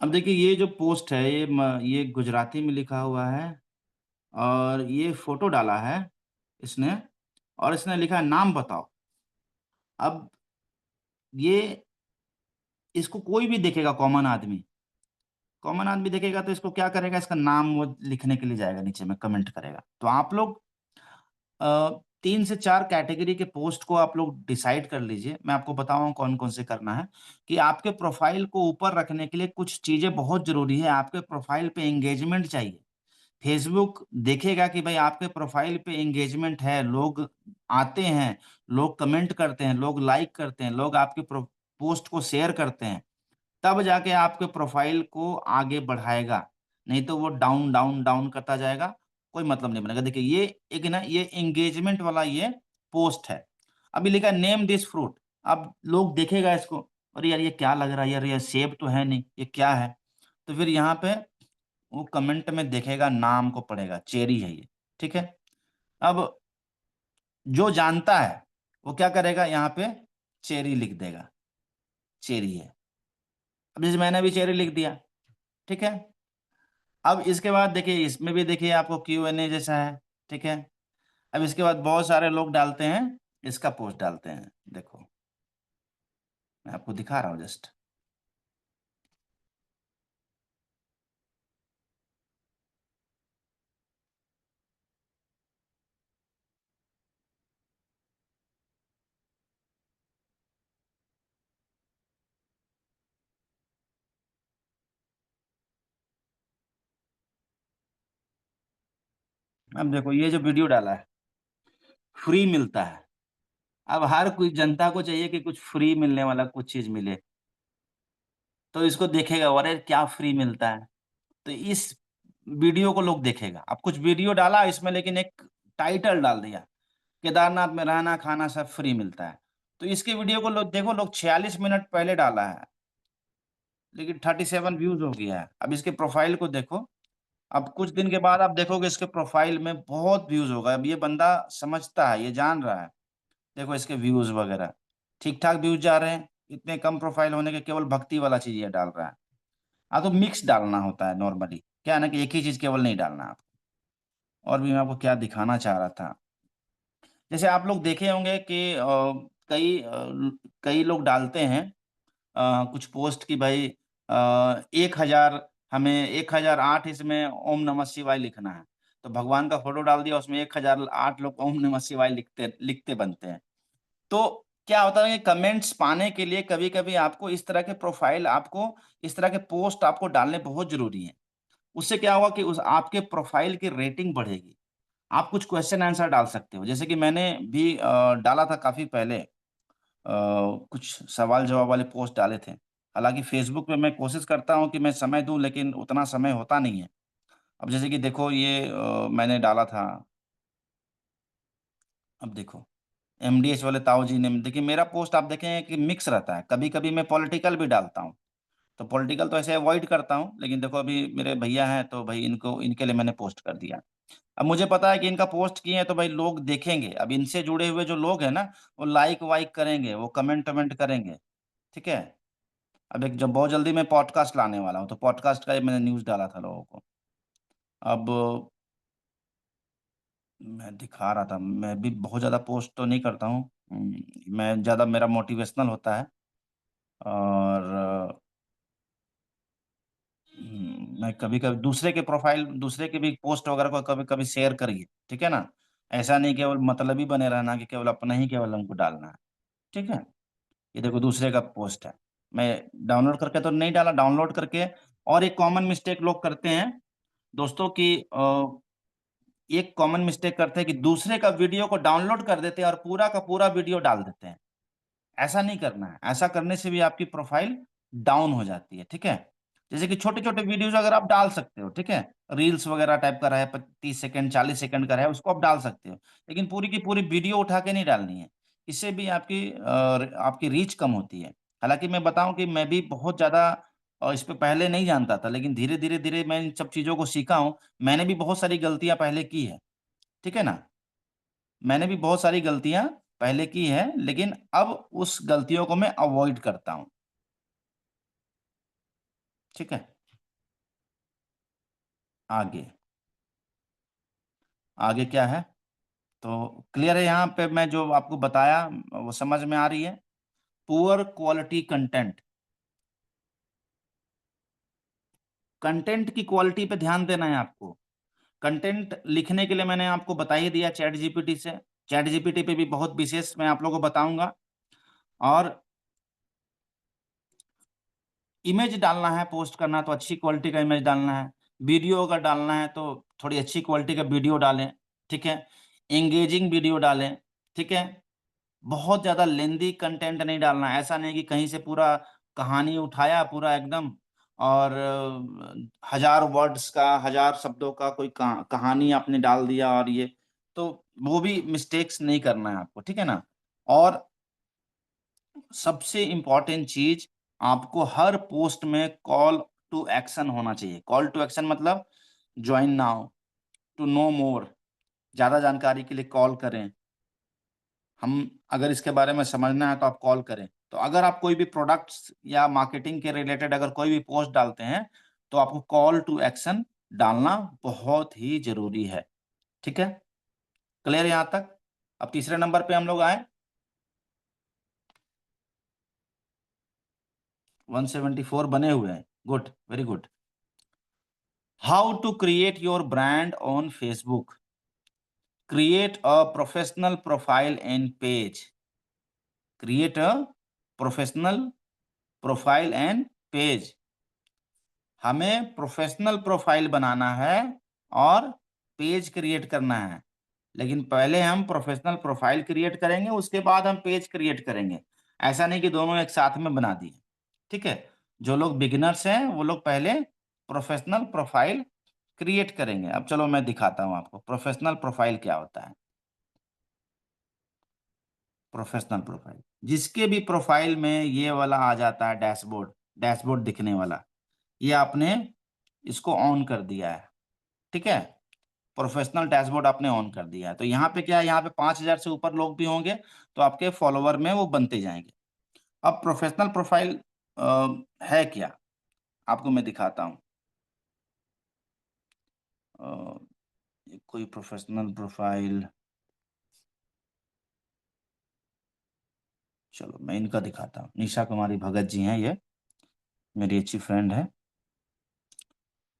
अब देखिए ये जो पोस्ट है, ये गुजराती में लिखा हुआ है, और ये फोटो डाला है इसने, और इसने लिखा है नाम बताओ। अब ये, इसको कोई भी देखेगा, कॉमन आदमी, कॉमन आदमी देखेगा तो इसको क्या करेगा, इसका नाम वो लिखने के लिए जाएगा नीचे में, कमेंट करेगा। तो आप लोग 3 से 4 कैटेगरी के पोस्ट को आप लोग डिसाइड कर लीजिए। मैं आपको बताऊं कौन कौन से करना है। कि आपके प्रोफाइल को ऊपर रखने के लिए कुछ चीजें बहुत जरूरी है। आपके प्रोफाइल पे एंगेजमेंट चाहिए। फेसबुक देखेगा कि भाई आपके प्रोफाइल पे एंगेजमेंट है, लोग आते हैं, लोग कमेंट करते हैं, लोग लाइक करते हैं, लोग आपके पोस्ट को शेयर करते हैं, तब जाके आपके प्रोफाइल को आगे बढ़ाएगा। नहीं तो वो डाउन डाउन डाउन करता जाएगा, कोई मतलब नहीं बनेगा। देखिए ये एक ना, ये एंगेजमेंट वाला ये पोस्ट है। अभी लिखा नेम दिस फ्रूट। अब लोग देखेगा इसको, अरे यार ये क्या लग रहा है यार, ये सेब तो है नहीं, ये क्या है। तो फिर यहाँ पे वो कमेंट में देखेगा, नाम को पढ़ेगा, चेरी है ये, ठीक है। अब जो जानता है वो क्या करेगा, यहाँ पे चेरी लिख देगा, चेरी है। अब जैसे मैंने भी चेरी लिख दिया, ठीक है। अब इसके बाद देखिए, इसमें भी देखिए आपको Q&A जैसा है, ठीक है। अब इसके बाद बहुत सारे लोग डालते हैं, इसका पोस्ट डालते हैं, देखो मैं आपको दिखा रहा हूँ जस्ट। अब देखो ये जो वीडियो डाला है, फ्री मिलता है। अब हर कोई जनता को चाहिए कि कुछ फ्री मिलने वाला कुछ चीज मिले, तो इसको देखेगा, अरे क्या फ्री मिलता है, तो इस वीडियो को लोग देखेगा। अब कुछ वीडियो डाला इसमें, लेकिन एक टाइटल डाल दिया, केदारनाथ में रहना खाना सब फ्री मिलता है। तो इसके वीडियो को लोग देखो, लोग 46 मिनट पहले डाला है, लेकिन 37 व्यूज हो गया है। अब इसके प्रोफाइल को देखो, अब कुछ दिन के बाद आप देखोगे इसके प्रोफाइल में बहुत व्यूज होगा। अब ये बंदा समझता है, ये जान रहा है। देखो इसके व्यूज वगैरह ठीक ठाक व्यूज जा रहे हैं, इतने कम प्रोफाइल होने के, केवल भक्ति वाला चीज ये डाल रहा है। हाँ, तो मिक्स डालना होता है नॉर्मली, क्या है ना कि एक ही चीज केवल नहीं डालना है आपको। और भी मैं आपको क्या दिखाना चाह रहा था, जैसे आप लोग देखे होंगे कि कई लोग डालते हैं कुछ पोस्ट की भाई 1,000, हमें 1,008 इसमें ओम नमः शिवाय लिखना है। तो भगवान का फोटो डाल दिया, उसमें 1,008 लोग ओम नमः शिवाय लिखते लिखते बनते हैं। तो क्या होता है कि कमेंट्स पाने के लिए कभी कभी आपको इस तरह के प्रोफाइल, आपको इस तरह के पोस्ट आपको डालने बहुत जरूरी है। उससे क्या होगा कि उस आपके प्रोफाइल की रेटिंग बढ़ेगी। आप कुछ क्वेश्चन आंसर डाल सकते हो, जैसे कि मैंने भी डाला था काफी पहले, कुछ सवाल जवाब वाले पोस्ट डाले थे। हालांकि फेसबुक पे मैं कोशिश करता हूँ कि मैं समय दूं, लेकिन उतना समय होता नहीं है। अब जैसे कि देखो ये मैंने डाला था, अब देखो एमडीएस वाले ताऊ जी ने, देखिए मेरा पोस्ट आप देखें कि मिक्स रहता है, कभी कभी मैं पॉलिटिकल भी डालता हूँ। तो पॉलिटिकल तो ऐसे अवॉइड करता हूँ, लेकिन देखो अभी मेरे भैया हैं तो भाई इनको, इनके लिए मैंने पोस्ट कर दिया। अब मुझे पता है कि इनका पोस्ट किए हैं तो भाई लोग देखेंगे, अब इनसे जुड़े हुए जो लोग हैं ना, वो लाइक वाइक करेंगे, वो कमेंट वमेंट करेंगे। ठीक है। अब एक जब बहुत जल्दी मैं पॉडकास्ट लाने वाला हूँ, तो पॉडकास्ट का ये मैंने न्यूज़ डाला था लोगों को। अब मैं दिखा रहा था, मैं भी बहुत ज़्यादा पोस्ट तो नहीं करता हूँ। मैं ज़्यादा, मेरा मोटिवेशनल होता है। और मैं कभी कभी दूसरे के प्रोफाइल, दूसरे के भी पोस्ट वगैरह को कभी कभी शेयर करिए, ठीक है ना। ऐसा नहीं केवल मतलब ही बने रहना कि केवल अपना ही केवल हमको डालना है। ठीक है। ये देखो दूसरे का पोस्ट है, मैं डाउनलोड करके तो नहीं डाला, डाउनलोड करके। और एक कॉमन मिस्टेक लोग करते हैं दोस्तों की, एक कॉमन मिस्टेक करते हैं कि दूसरे का वीडियो को डाउनलोड कर देते हैं और पूरा का पूरा वीडियो डाल देते हैं। ऐसा नहीं करना है, ऐसा करने से भी आपकी प्रोफाइल डाउन हो जाती है। ठीक है। जैसे कि छोटे छोटे वीडियोज अगर आप डाल सकते हो, ठीक है, रील्स वगैरह टाइप का है, 30 सेकंड 40 सेकंड का है, उसको आप डाल सकते हो। लेकिन पूरी की पूरी वीडियो उठा के नहीं डालनी है। इससे भी आपकी रीच कम होती है। हालांकि मैं बताऊं कि मैं भी बहुत ज्यादा इस पे पहले नहीं जानता था, लेकिन धीरे धीरे धीरे मैं इन सब चीजों को सीखा हूं। मैंने भी बहुत सारी गलतियां पहले की है। ठीक है ना। मैंने भी बहुत सारी गलतियां पहले की है, लेकिन अब उस गलतियों को मैं अवॉइड करता हूं। ठीक है। आगे, आगे क्या है, तो क्लियर है यहाँ पे मैं जो आपको बताया वो समझ में आ रही है। पुअर क्वालिटी कंटेंट, कंटेंट की क्वालिटी पे ध्यान देना है आपको। कंटेंट लिखने के लिए मैंने आपको बता ही दिया चैट जीपीटी से। चैट जीपीटी पे भी बहुत विशेष मैं आप लोगों को बताऊंगा। और इमेज डालना है, पोस्ट करना है तो अच्छी क्वालिटी का इमेज डालना है। वीडियो अगर डालना है तो थोड़ी अच्छी क्वालिटी का वीडियो डालें। ठीक है। एंगेजिंग वीडियो डालें। ठीक है। बहुत ज्यादा लेंदी कंटेंट नहीं डालना है। ऐसा नहीं कि कहीं से पूरा कहानी उठाया पूरा एकदम, और 1,000 वर्ड्स का, 1,000 शब्दों का कोई कहानी आपने डाल दिया, और ये तो वो भी मिस्टेक्स नहीं करना है आपको। ठीक है ना। और सबसे इंपॉर्टेंट चीज, आपको हर पोस्ट में कॉल टू एक्शन होना चाहिए। कॉल टू एक्शन मतलब ज्वाइन नाउ, टू नो मोर, ज्यादा जानकारी के लिए कॉल करें, हम अगर इसके बारे में समझना है तो आप कॉल करें। तो अगर आप कोई भी प्रोडक्ट्स या मार्केटिंग के रिलेटेड अगर कोई भी पोस्ट डालते हैं, तो आपको कॉल टू एक्शन डालना बहुत ही जरूरी है। ठीक है। क्लियर यहां तक। अब तीसरे नंबर पे हम लोग आए, 174 बने हुए हैं, good, very good. How to create your brand on Facebook, create a professional profile and page, create a professional profile and page. हमें प्रोफेशनल प्रोफाइल बनाना है और पेज क्रिएट करना है। लेकिन पहले हम प्रोफेशनल प्रोफाइल क्रिएट करेंगे, उसके बाद हम पेज क्रिएट करेंगे। ऐसा नहीं कि दोनों एक साथ में बना दिए। ठीक है। जो लोग बिगिनर्स हैं वो लोग पहले प्रोफेशनल प्रोफाइल क्रिएट करेंगे। अब चलो मैं दिखाता हूं आपको प्रोफेशनल प्रोफाइल क्या होता है। प्रोफेशनल प्रोफाइल जिसके भी प्रोफाइल में ये वाला आ जाता है डैशबोर्ड, डैशबोर्ड दिखने वाला, ये आपने इसको ऑन कर दिया है, ठीक है। प्रोफेशनल डैशबोर्ड आपने ऑन कर दिया है, तो यहाँ पे क्या है, यहाँ पे 5,000 से ऊपर लोग भी होंगे तो आपके फॉलोवर में वो बनते जाएंगे। अब प्रोफेशनल प्रोफाइल है क्या, आपको मैं दिखाता हूँ। कोई प्रोफेशनल प्रोफाइल, चलो मैं इनका दिखाता हूँ। निशा कुमारी भगत जी हैं, ये मेरी अच्छी फ्रेंड है।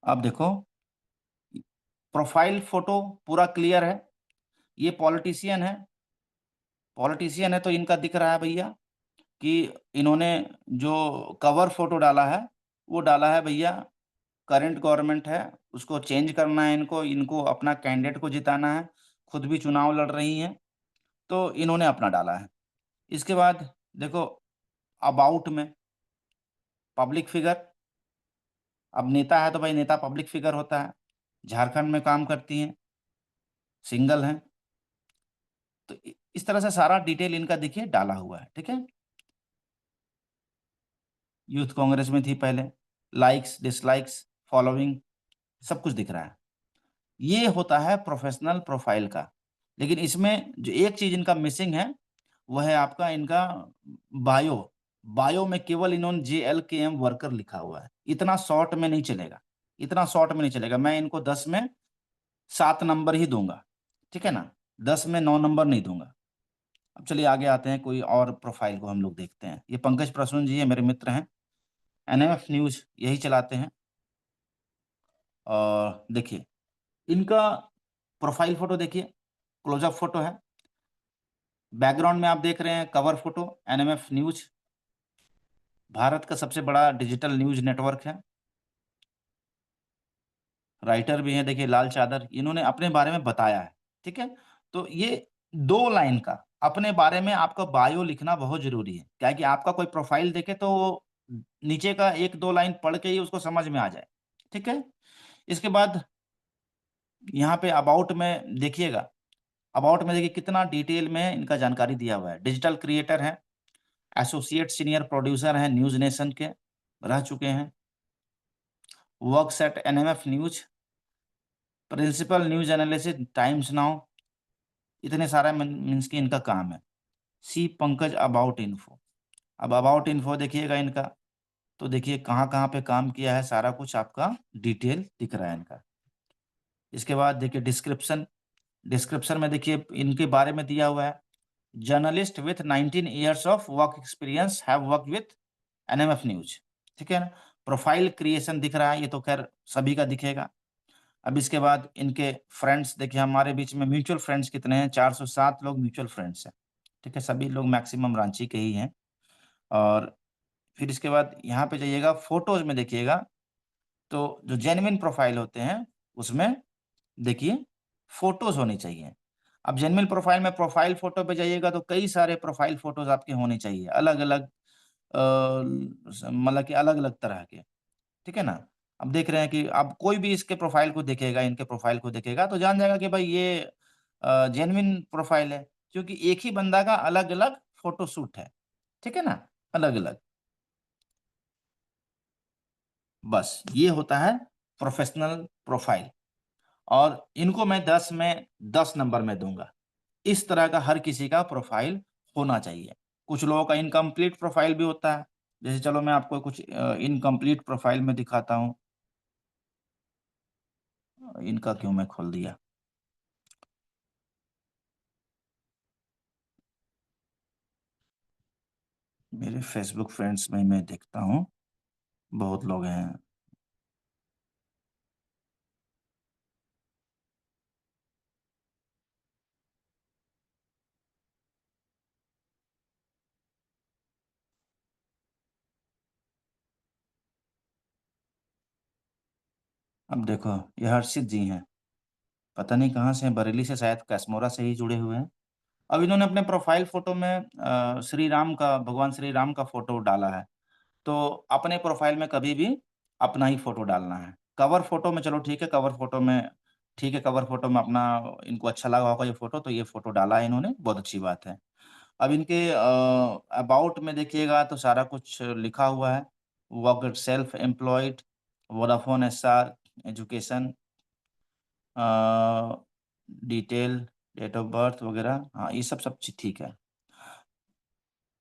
अब देखो, प्रोफाइल फोटो पूरा क्लियर है। ये पॉलिटिशियन है, पॉलिटिशियन है तो इनका दिख रहा है भैया कि इन्होंने जो कवर फोटो डाला है वो डाला है भैया, करंट गवर्नमेंट है उसको चेंज करना है, इनको इनको अपना कैंडिडेट को जिताना है, खुद भी चुनाव लड़ रही हैं, तो इन्होंने अपना डाला है। इसके बाद देखो, अबाउट में पब्लिक फिगर, अब नेता है तो भाई नेता पब्लिक फिगर होता है, झारखंड में काम करती हैं, सिंगल हैं, तो इस तरह से सारा डिटेल इनका देखिए डाला हुआ है, ठीक है। यूथ कांग्रेस में थी पहले, लाइक्स डिसलाइक्स फॉलोइंग सब कुछ दिख रहा है। ये होता है प्रोफेशनल प्रोफाइल का। लेकिन इसमें जो एक चीज इनका मिसिंग है वह है आपका इनका बायो। बायो में केवल इन्होंने JLKM वर्कर लिखा हुआ है, इतना शॉर्ट में नहीं चलेगा, इतना शॉर्ट में नहीं चलेगा। मैं इनको 10 में 7 नंबर ही दूंगा, ठीक है ना, 10 में 9 नंबर नहीं दूंगा। अब चलिए आगे आते हैं, कोई और प्रोफाइल को हम लोग देखते हैं। ये पंकज प्रसून जी है, मेरे मित्र हैं, NMF न्यूज यही चलाते हैं। और देखिए इनका प्रोफाइल फोटो देखिए, क्लोजअप फोटो है, बैकग्राउंड में आप देख रहे हैं cover photo, NMF news Bharat का सबसे बड़ा डिजिटल न्यूज नेटवर्क है। राइटर भी हैं, देखिए लाल चादर, इन्होंने अपने बारे में बताया है, ठीक है। तो ये 2 लाइन का अपने बारे में आपका बायो लिखना बहुत जरूरी है, क्या कि आपका कोई प्रोफाइल देखे तो वो नीचे का 1-2 लाइन पढ़ के ही उसको समझ में आ जाए, ठीक है। इसके बाद यहाँ पे अबाउट में देखिएगा, अबाउट में देखिए कितना डिटेल में इनका जानकारी दिया हुआ है। डिजिटल क्रिएटर है, एसोसिएट सीनियर प्रोड्यूसर हैं न्यूज नेशन के, रह चुके हैं, works at NMF news, principal news analysis Times Now, इतने सारा मीन्स की इनका काम है। सी पंकज अबाउट इन्फो, अब अबाउट इन्फो देखिएगा इनका, तो देखिए कहाँ कहाँ पे काम किया है, सारा कुछ आपका डिटेल दिख रहा है इनका। इसके बाद देखिए डिस्क्रिप्शन, डिस्क्रिप्शन में देखिए इनके बारे में दिया हुआ है, journalist with 19 years of work experience have work with NMF news, ठीक है ना। प्रोफाइल क्रिएशन दिख रहा है, ये तो खैर सभी का दिखेगा। अब इसके बाद इनके फ्रेंड्स देखिए, हमारे बीच में म्यूचुअल फ्रेंड्स कितने हैं, 407 लोग म्यूचुअल फ्रेंड्स हैं, ठीक है, सभी लोग मैक्सिमम रांची के ही हैं। और फिर इसके बाद यहाँ पे जाइएगा, फोटोज में देखिएगा, तो जो जेन्युइन प्रोफाइल होते हैं उसमें देखिए फोटोज होनी चाहिए। अब जेन्युइन प्रोफाइल में प्रोफाइल फोटो पे जाइएगा तो कई सारे प्रोफाइल फोटोज आपके होने चाहिए, अलग अलग मतलब कि अलग अलग तरह के, ठीक है ना। अब देख रहे हैं कि अब कोई भी इसके प्रोफाइल को देखेगा, इनके प्रोफाइल को देखेगा तो जान जाएगा कि भाई ये जेन्युइन प्रोफाइल है, क्योंकि एक ही बंदा का अलग अलग फोटो शूट है, ठीक है ना, अलग अलग। बस ये होता है प्रोफेशनल प्रोफाइल, और इनको मैं 10 में 10 नंबर में दूंगा। इस तरह का हर किसी का प्रोफाइल होना चाहिए। कुछ लोगों का इनकम्प्लीट प्रोफाइल भी होता है, जैसे चलो मैं आपको कुछ इनकम्प्लीट प्रोफाइल में दिखाता हूँ। इनका क्यों मैं खोल दिया, मेरे फेसबुक फ्रेंड्स में मैं देखता हूँ बहुत लोग हैं। अब देखो, ये हर्षित जी हैं, पता नहीं कहाँ से हैं, बरेली से, शायद कैसमोरा से ही जुड़े हुए हैं। अब इन्होंने अपने प्रोफाइल फोटो में श्री राम का, भगवान श्री राम का फोटो डाला है। तो अपने प्रोफाइल में कभी भी अपना ही फोटो डालना है। कवर फोटो में चलो ठीक है, कवर फोटो में ठीक है, कवर फोटो में अपना इनको अच्छा लगा होगा ये फोटो, तो ये फोटो डाला है इन्होंने, बहुत अच्छी बात है। अब इनके अबाउट में देखिएगा तो सारा कुछ लिखा हुआ है। Work, self employed, Vodafone SR, education, detail, date of birth वगैरह, हाँ ये सब सब चीज ठीक है।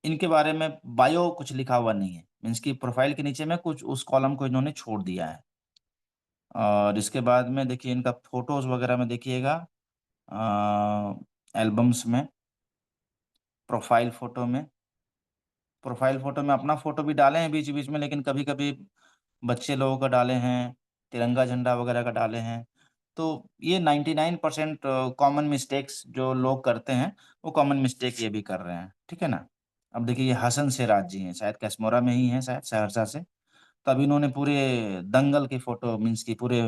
इनके बारे में बायो कुछ लिखा हुआ नहीं है, मीन्स की प्रोफाइल के नीचे में कुछ उस कॉलम को इन्होंने छोड़ दिया है। और इसके बाद में देखिए इनका फोटोज वगैरह में देखिएगा, एल्बम्स में, प्रोफाइल फोटो में, प्रोफाइल फोटो में अपना फोटो भी डाले हैं बीच बीच में, लेकिन कभी कभी बच्चे लोगों का डाले हैं, तिरंगा झंडा वगैरह का डाले हैं। तो ये 99% कॉमन मिस्टेक्स जो लोग करते हैं, वो कॉमन मिस्टेक ये भी कर रहे हैं, ठीक है ना। अब देखिए ये हसन सिराज जी हैं, शायद कैसमोरा में ही हैं, शायद सहरसा से। तब इन्होंने पूरे दंगल की फोटो, मीन्स की पूरे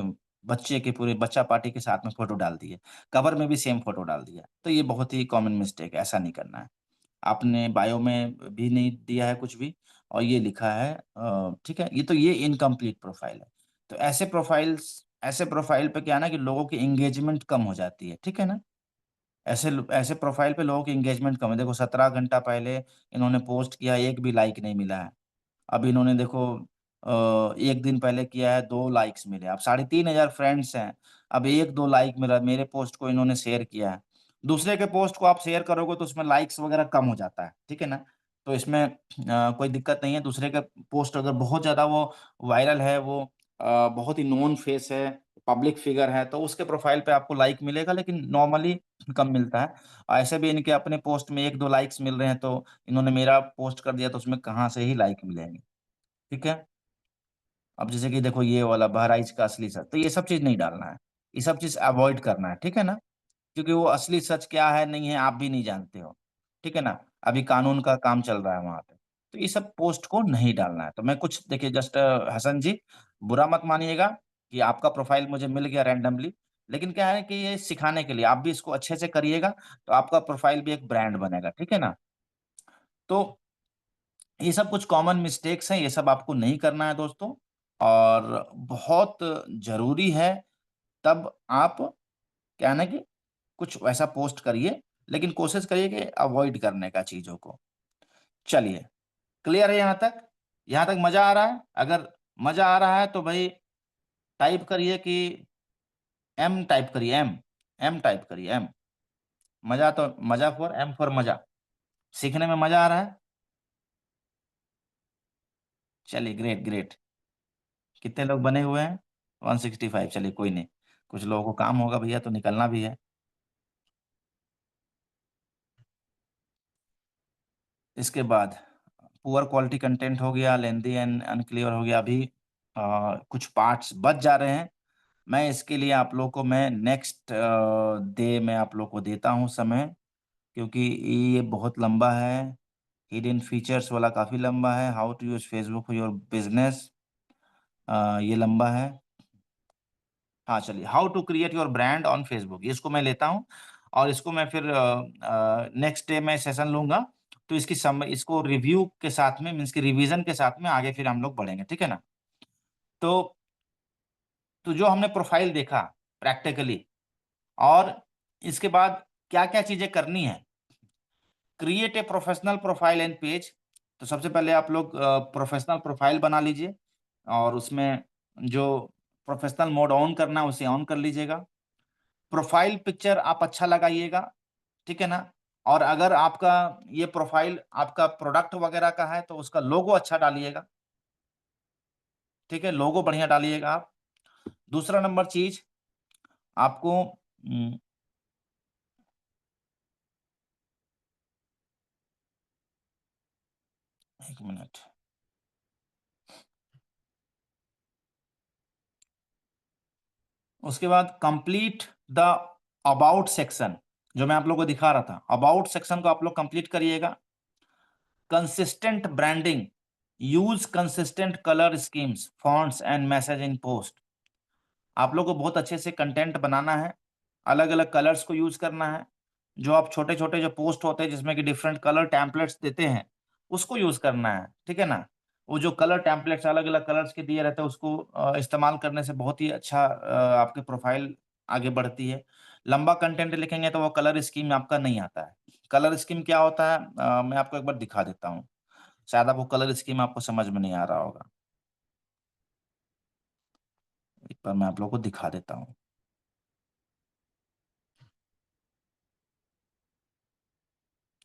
बच्चे के, पूरे बच्चा पार्टी के साथ में फोटो डाल दी है, कवर में भी सेम फोटो डाल दिया। तो ये बहुत ही कॉमन मिस्टेक है, ऐसा नहीं करना है। आपने बायो में भी नहीं दिया है कुछ भी, और ये लिखा है ठीक है, ये तो ये इनकम्प्लीट प्रोफाइल है। तो ऐसे प्रोफाइल पे क्या है ना कि लोगों की एंगेजमेंट कम हो जाती है, ठीक है ना। ऐसे ऐसे प्रोफाइल पे लोगों की एंगेजमेंट कम है। देखो 17 घंटा पहले इन्होंने पोस्ट किया, एक भी लाइक नहीं मिला है। अब इन्होंने देखो एक दिन पहले किया है, 2 लाइक्स मिले। अब 3,500 फ्रेंड्स हैं, अब एक दो लाइक मिला, मेरे पोस्ट को इन्होंने शेयर किया है। दूसरे के पोस्ट को आप शेयर करोगे तो उसमें लाइक्स वगैरह कम हो जाता है, ठीक है ना। तो इसमें कोई दिक्कत नहीं है। दूसरे का पोस्ट अगर बहुत ज्यादा वो वायरल है, वो बहुत ही नोन फेस है, पब्लिक फिगर है, तो उसके प्रोफाइल पे आपको लाइक मिलेगा, लेकिन नॉर्मली कम मिलता है। ऐसे भी इनके अपने पोस्ट में एक दो लाइक्स मिल रहे हैं, तो इन्होंने मेरा पोस्ट कर दिया तो उसमें कहाँ से ही लाइक मिलेंगे, ठीक है। अब जैसे कि देखो ये वाला बहराइच का असली सच, तो ये सब चीज नहीं डालना है, ये सब चीज अवॉइड करना है, ठीक है ना। क्योंकि वो असली सच क्या है नहीं है आप भी नहीं जानते हो, ठीक है ना। अभी कानून का काम चल रहा है वहां पे। तो ये सब पोस्ट को नहीं डालना है। तो मैं कुछ देखिए जस्ट, हसन जी बुरा मत मानिएगा कि आपका प्रोफाइल मुझे मिल गया रैंडमली, लेकिन क्या है कि ये सिखाने के लिए आप भी इसको अच्छे से करिएगा, तो आपका प्रोफाइल भी एक ब्रांड बनेगा, ठीक है ना। तो ये सब कुछ कॉमन मिस्टेक्स हैं, ये सब आपको नहीं करना है दोस्तों। और बहुत जरूरी है, तब आप क्या है ना कि कुछ वैसा पोस्ट करिए, लेकिन कोशिश करिए कि अवॉइड करने का चीजों को। चलिए, क्लियर है यहाँ तक मजा आ रहा है? अगर मजा आ रहा है तो भाई टाइप करिए कि एम टाइप करिए, एम, एम टाइप करिए, एम। मजा, तो मजा फॉर, एम फॉर मजा। सीखने में मजा आ रहा है? चलिए, ग्रेट ग्रेट। कितने लोग बने हुए हैं? 165। चलिए कोई नहीं, कुछ लोगों को काम होगा भैया, तो निकलना भी है। इसके बाद पुअर क्वालिटी कंटेंट हो गया, लेंदी एंड अनक्लियर हो गया। अभी कुछ पार्ट्स बच जा रहे हैं। मैं इसके लिए आप लोग को, मैं नेक्स्ट डे में आप लोग को देता हूँ समय, क्योंकि ये बहुत लंबा है। हिडन फीचर्स वाला काफ़ी लंबा है। How to use Facebook for your business, ये लंबा है। हाँ चलिए, how to create your brand on Facebook, इसको मैं लेता हूँ। और इसको मैं फिर नेक्स्ट डे में सेशन लूंगा। तो इसकी इसको रिव्यू के साथ में, मीन्स की रिवीजन के साथ में आगे फिर हम लोग बढ़ेंगे, ठीक है ना। तो जो हमने प्रोफाइल देखा प्रैक्टिकली, और इसके बाद क्या क्या चीजें करनी है। Create a professional profile and page. तो सबसे पहले आप लोग प्रोफेशनल प्रोफाइल बना लीजिए, और उसमें जो प्रोफेशनल मोड ऑन करना है उसे ऑन कर लीजिएगा। प्रोफाइल पिक्चर आप अच्छा लगाइएगा, ठीक है ना। और अगर आपका ये प्रोफाइल आपका प्रोडक्ट वगैरह का है तो उसका लोगो अच्छा डालिएगा, ठीक है, लोगो बढ़िया डालिएगा आप। दूसरा नंबर चीज आपको, 1 मिनट। उसके बाद कंप्लीट द अबाउट सेक्शन, जो मैं आप लोगों को दिखा रहा था, अबाउट सेक्शन को आप लोग कंप्लीट करिएगा। Consistent branding, use consistent colour schemes, fonts and message in post. आप लोग को बहुत अच्छे से कंटेंट बनाना है, अलग अलग कलर्स को यूज करना है। जो आप छोटे छोटे जो पोस्ट होते हैं जिसमें कि डिफरेंट कलर टेम्पलेट्स देते हैं, उसको यूज करना है, ठीक है ना। वो जो कलर टेम्पलेट्स अलग अलग कलर्स के दिए रहते हैं, उसको इस्तेमाल करने से बहुत ही अच्छा आपकी प्रोफाइल आगे बढ़ती है। लंबा कंटेंट लिखेंगे तो वो कलर स्कीम आपका नहीं आता है। कलर स्कीम क्या होता है, मैं आपको एक बार दिखा देता हूँ। शायद आपको कलर स्कीम आपको समझ में नहीं आ रहा होगा। एक बार मैं आप लोगों को दिखा देता हूँ।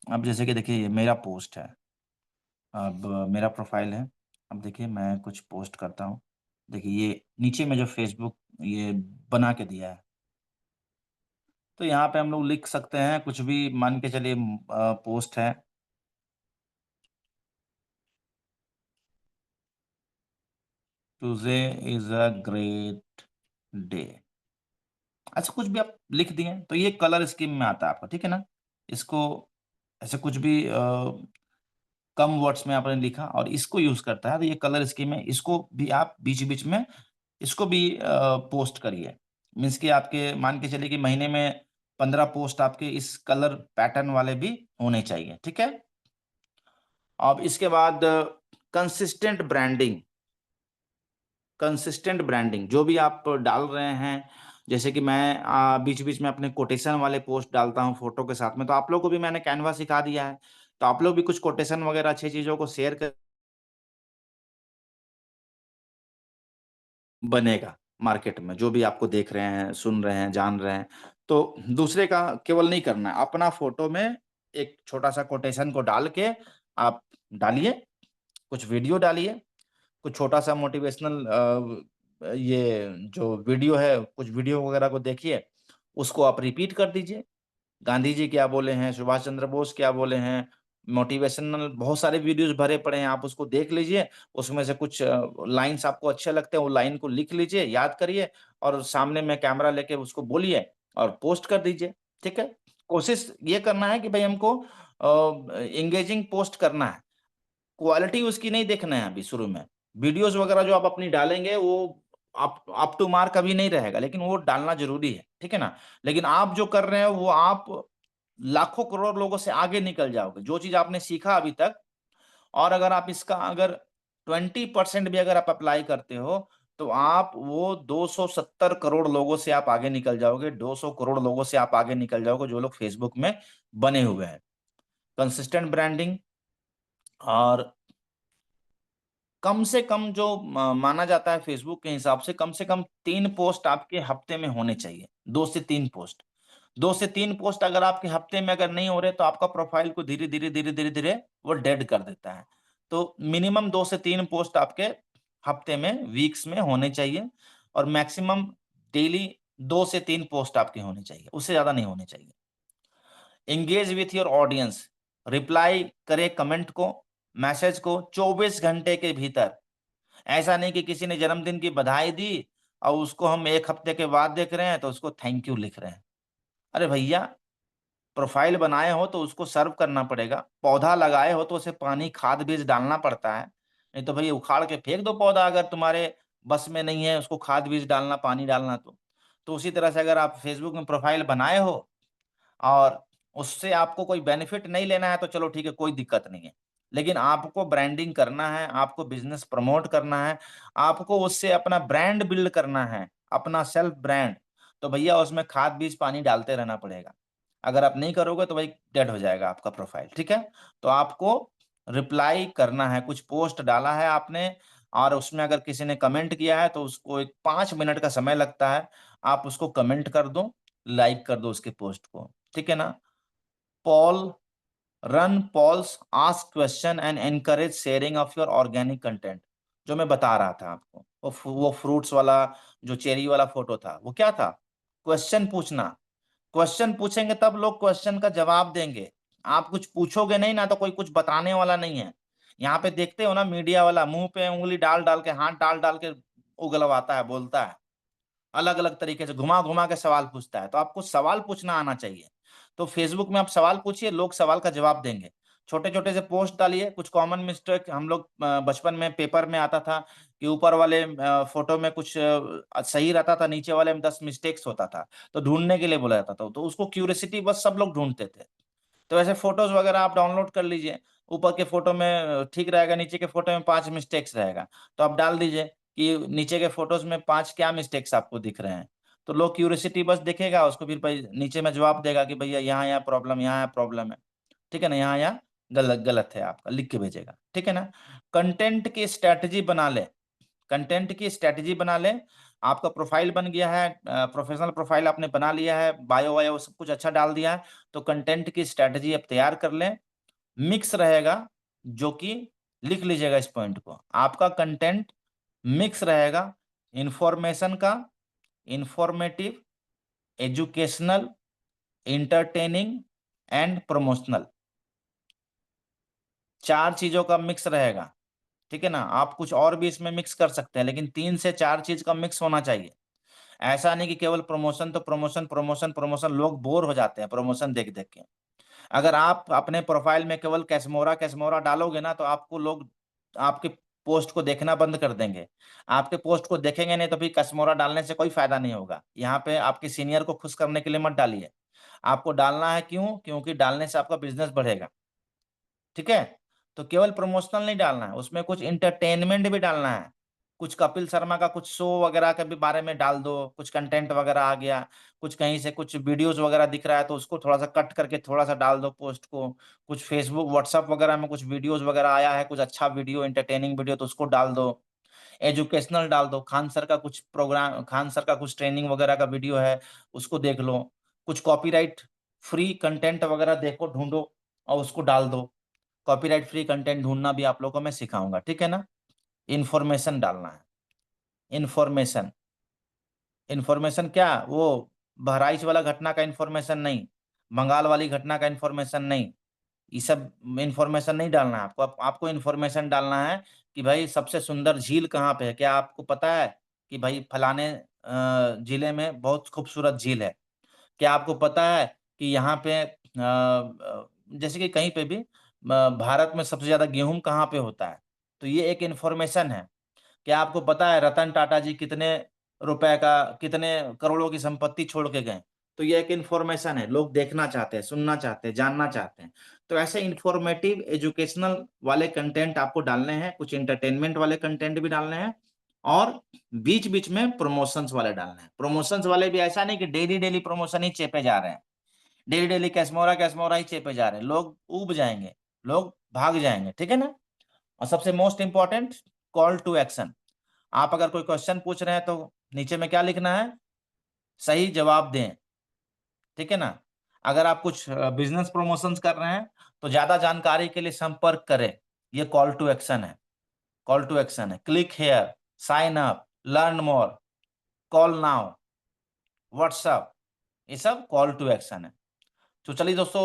अब जैसे कि देखिए ये मेरा पोस्ट है। अब मेरा प्रोफाइल है। अब देखिए मैं कुछ पोस्ट करता हूँ। देखिए ये नीचे में जो फेसबुक ये बना के दिया है, तो यहाँ पे हम लोग लिख सकते हैं कुछ भी, मान के चलिए पोस्ट है। Today is a great day. अच्छा कुछ भी आप लिख दिए तो ये कलर स्कीम में आता है आपका, ठीक है ना। इसको ऐसे कुछ भी कम वर्ड्स में आपने लिखा और इसको यूज करता है, तो ये कलर स्कीम है। इसको भी आप बीच बीच में इसको भी पोस्ट करिए। मीन्स कि आपके मान के चलिए कि महीने में 15 पोस्ट आपके इस कलर पैटर्न वाले भी होने चाहिए, ठीक है। अब इसके बाद कंसिस्टेंट ब्रांडिंग। कंसिस्टेंट ब्रांडिंग जो भी आप डाल रहे हैं, जैसे कि मैं बीच बीच में अपने कोटेशन वाले पोस्ट डालता हूँ फोटो के साथ में, तो आप लोग को भी मैंने कैनवा सिखा दिया है। तो आप लोग भी कुछ कोटेशन वगैरह अच्छी चीजों को शेयर कर बनेगा मार्केट में। जो भी आपको देख रहे हैं, सुन रहे हैं, जान रहे हैं, तो दूसरे का केवल नहीं करना है, अपना फोटो में एक छोटा सा कोटेशन को डाल के आप डालिए, कुछ वीडियो डालिए, कुछ छोटा सा मोटिवेशनल ये जो वीडियो है, कुछ वीडियो वगैरह को देखिए, उसको आप रिपीट कर दीजिए। गांधी जी क्या बोले हैं, सुभाष चंद्र बोस क्या बोले हैं, मोटिवेशनल बहुत सारे वीडियोस भरे पड़े हैं, आप उसको देख लीजिए। उसमें से कुछ लाइंस आपको अच्छे लगते हैं, वो लाइन को लिख लीजिए, याद करिए, और सामने में कैमरा लेके उसको बोलिए और पोस्ट कर दीजिए, ठीक है। कोशिश ये करना है कि भाई हमको एंगेजिंग पोस्ट करना है, क्वालिटी उसकी नहीं देखना है अभी शुरू में। वीडियोस वगैरह जो आप अपनी डालेंगे वो अप टू मार्क अभी नहीं रहेगा, लेकिन वो डालना जरूरी है, ठीक है ना। लेकिन आप जो कर रहे हो वो आप लाखों करोड़ लोगों से आगे निकल जाओगे, जो चीज आपने सीखा अभी तक। और अगर आप इसका अगर 20% भी अगर आप अप्लाई करते हो, तो आप वो 270 करोड़ लोगों से आप आगे निकल जाओगे, 200 करोड़ लोगों से आप आगे निकल जाओगे जो लोग फेसबुक में बने हुए हैं। कंसिस्टेंट ब्रांडिंग, और कम से कम जो माना जाता है फेसबुक के हिसाब से कम 3 पोस्ट आपके हफ्ते में होने चाहिए, 2 से 3 पोस्ट। 2 से 3 पोस्ट अगर आपके हफ्ते में अगर नहीं हो रहे, तो आपका प्रोफाइल को धीरे धीरे धीरे धीरे धीरे वो डेड कर देता है। तो मिनिमम 2 से 3 पोस्ट आपके हफ्ते में, वीक्स में होने चाहिए, और मैक्सिमम डेली 2 से 3 पोस्ट आपके होने चाहिए, उससे ज्यादा नहीं होने चाहिए। Engage with your audience, reply करे कमेंट को, मैसेज को 24 घंटे के भीतर। ऐसा नहीं कि किसी ने जन्मदिन की बधाई दी और उसको हम एक हफ्ते के बाद देख रहे हैं तो उसको थैंक यू लिख रहे हैं। अरे भैया, प्रोफाइल बनाए हो तो उसको सर्व करना पड़ेगा, पौधा लगाए हो तो उसे पानी खाद बीज डालना पड़ता है। नहीं तो भैया उखाड़ के फेंक दो पौधा, अगर तुम्हारे बस में नहीं है उसको खाद बीज डालना, पानी डालना। तो उसी तरह से अगर आप फेसबुक में प्रोफाइल बनाए हो और उससे आपको कोई बेनिफिट नहीं लेना है, तो चलो ठीक है, कोई दिक्कत नहीं है। लेकिन आपको ब्रांडिंग करना है, आपको बिजनेस प्रमोट करना है, आपको उससे अपना ब्रांड बिल्ड करना है, अपना सेल्फ ब्रांड, तो भैया उसमें खाद बीज पानी डालते रहना पड़ेगा। अगर आप नहीं करोगे तो भाई डेड हो जाएगा आपका प्रोफाइल, ठीक है। तो आपको रिप्लाई करना है, कुछ पोस्ट डाला है आपने और उसमें अगर किसी ने कमेंट किया है, तो उसको एक 5 मिनट का समय लगता है, आप उसको कमेंट कर दो, लाइक कर दो उसके पोस्ट को, ठीक है ना। Poll run polls, ask question and encourage sharing of your organic content. जो मैं बता रहा था आपको, वो फ्रूट्स वाला, जो चेरी वाला फोटो था, वो क्या था, क्वेश्चन पूछना। क्वेश्चन पूछेंगे तब लोग क्वेश्चन का जवाब देंगे। आप कुछ पूछोगे नहीं ना, तो कोई कुछ बताने वाला नहीं है। यहाँ पे देखते हो ना, मीडिया वाला मुंह पे उंगली डाल डाल के, हाथ डाल डाल के उगलवाता है, बोलता है, अलग अलग तरीके से घुमा घुमा के सवाल पूछता है। तो आपको सवाल पूछना आना चाहिए। तो फेसबुक में आप सवाल पूछिए, लोग सवाल का जवाब देंगे। छोटे छोटे से पोस्ट डालिए। कुछ कॉमन मिस्टेक हम लोग बचपन में पेपर में आता था कि ऊपर वाले फोटो में कुछ सही रहता था, नीचे वाले में 10 मिस्टेक्स होता था, तो ढूंढने के लिए बोला जाता था। तो उसको क्यूरियोसिटी बस सब लोग ढूंढते थे। तो ऐसे फोटोज वगैरह आप डाउनलोड कर लीजिए। ऊपर के फोटो में ठीक रहेगा, नीचे के फोटो में 5 मिस्टेक्स रहेगा, तो आप डाल दीजिए कि नीचे के फोटोज में 5 क्या मिस्टेक्स आपको दिख रहे हैं। तो लोग क्यूरियोसिटी बस देखेगा उसको, फिर भाई नीचे में जवाब देगा कि भैया यहाँ यहाँ प्रॉब्लम, यहाँ यहाँ प्रॉब्लम है। ठीक है ना, यहाँ गलत गलत है आपका, लिख के भेजेगा, ठीक है ना। कंटेंट की स्ट्रेटजी बना ले, कंटेंट की स्ट्रेटजी बना ले। आपका प्रोफाइल बन गया है, प्रोफेशनल प्रोफाइल आपने बना लिया है, बायो वायो सब कुछ अच्छा डाल दिया है, तो कंटेंट की स्ट्रेटजी अब तैयार कर लें। मिक्स रहेगा, जो कि लिख लीजिएगा इस पॉइंट को, आपका कंटेंट मिक्स रहेगा, इंफॉर्मेशन का, informative, educational, entertaining and promotional, चार चीजों का मिक्स रहेगा, ठीक है ना। आप कुछ और भी इसमें मिक्स कर सकते हैं, लेकिन 3 से 4 चीज का मिक्स होना चाहिए। ऐसा नहीं कि केवल प्रमोशन तो प्रमोशन प्रमोशन प्रमोशन, लोग बोर हो जाते हैं प्रमोशन देख देख के। अगर आप अपने प्रोफाइल में केवल कैसमोरा कैसमोरा डालोगे ना, तो आपको लोग आपके पोस्ट को देखना बंद कर देंगे। आपके पोस्ट को देखेंगे नहीं तो फिर कैसमोरा डालने से कोई फायदा नहीं होगा। यहाँ पे आपके सीनियर को खुश करने के लिए मत डालिए, आपको डालना है क्यों, क्योंकि डालने से आपका बिजनेस बढ़ेगा, ठीक है। तो केवल प्रमोशनल नहीं डालना है, उसमें कुछ इंटरटेनमेंट भी डालना है। कुछ कपिल शर्मा का कुछ शो वगैरह के भी बारे में डाल दो, कुछ कंटेंट वगैरह आ गया, कुछ कहीं से कुछ वीडियोस वगैरह दिख रहा है तो उसको थोड़ा सा कट करके थोड़ा सा डाल दो पोस्ट को। कुछ फेसबुक व्हाट्सएप वगैरह में कुछ वीडियोस वगैरह आया है, कुछ अच्छा वीडियो, इंटरटेनिंग वीडियो, तो उसको डाल दो। एजुकेशनल डाल दो, खान सर का कुछ प्रोग्राम, खान सर का कुछ ट्रेनिंग वगैरह का वीडियो है, उसको देख लो। कुछ कॉपीराइट फ्री कंटेंट वगैरह देखो, ढूंढो और उसको डाल दो। कॉपीराइट फ्री कंटेंट ढूंढना भी आप लोगों को मैं सिखाऊंगा, ठीक है ना। इंफॉर्मेशन डालना है, इंफॉर्मेशन। इंफॉर्मेशन क्या, वो बहराइच वाला घटना का इंफॉर्मेशन नहीं, बंगाल वाली घटना का इंफॉर्मेशन नहीं, ये सब इंफॉर्मेशन नहीं डालना है आपको। आपको इंफॉर्मेशन डालना है कि भाई सबसे सुंदर झील कहाँ पे है, क्या आपको पता है कि भाई फलाने जिले में बहुत खूबसूरत झील है। क्या आपको पता है कि यहाँ पे जैसे कि कहीं पे भी भारत में सबसे ज्यादा गेहूं कहाँ पे होता है, तो ये एक इंफॉर्मेशन है। क्या आपको पता है रतन टाटा जी कितने रुपए का, कितने करोड़ों की संपत्ति छोड़ के गए, तो ये एक इंफॉर्मेशन है। लोग देखना चाहते हैं, सुनना चाहते हैं, जानना चाहते हैं। तो ऐसे इंफॉर्मेटिव एजुकेशनल वाले कंटेंट आपको डालने हैं, कुछ इंटरटेनमेंट वाले कंटेंट भी डालने हैं, और बीच बीच में प्रमोशंस वाले डालने हैं। प्रमोशंस वाले भी ऐसा नहीं कि डेली डेली प्रमोशन ही चेपे जा रहे हैं, डेली डेली कैसमोरा कैसमोरा ही चेपे जा रहे हैं, लोग ऊब जाएंगे, लोग भाग जाएंगे, ठीक है ना। और सबसे most important, call to action. आप अगर कोई क्वेश्चन पूछ रहे हैं तो नीचे में क्या लिखना है, सही जवाब दें, ठीक है ना। अगर आप कुछ बिजनेस प्रमोशंस कर रहे हैं तो ज्यादा जानकारी के लिए संपर्क करें, ये कॉल टू एक्शन है। कॉल टू एक्शन है, click here, sign up, learn more, call now, WhatsApp, ये सब कॉल टू एक्शन है। तो चलिए दोस्तों,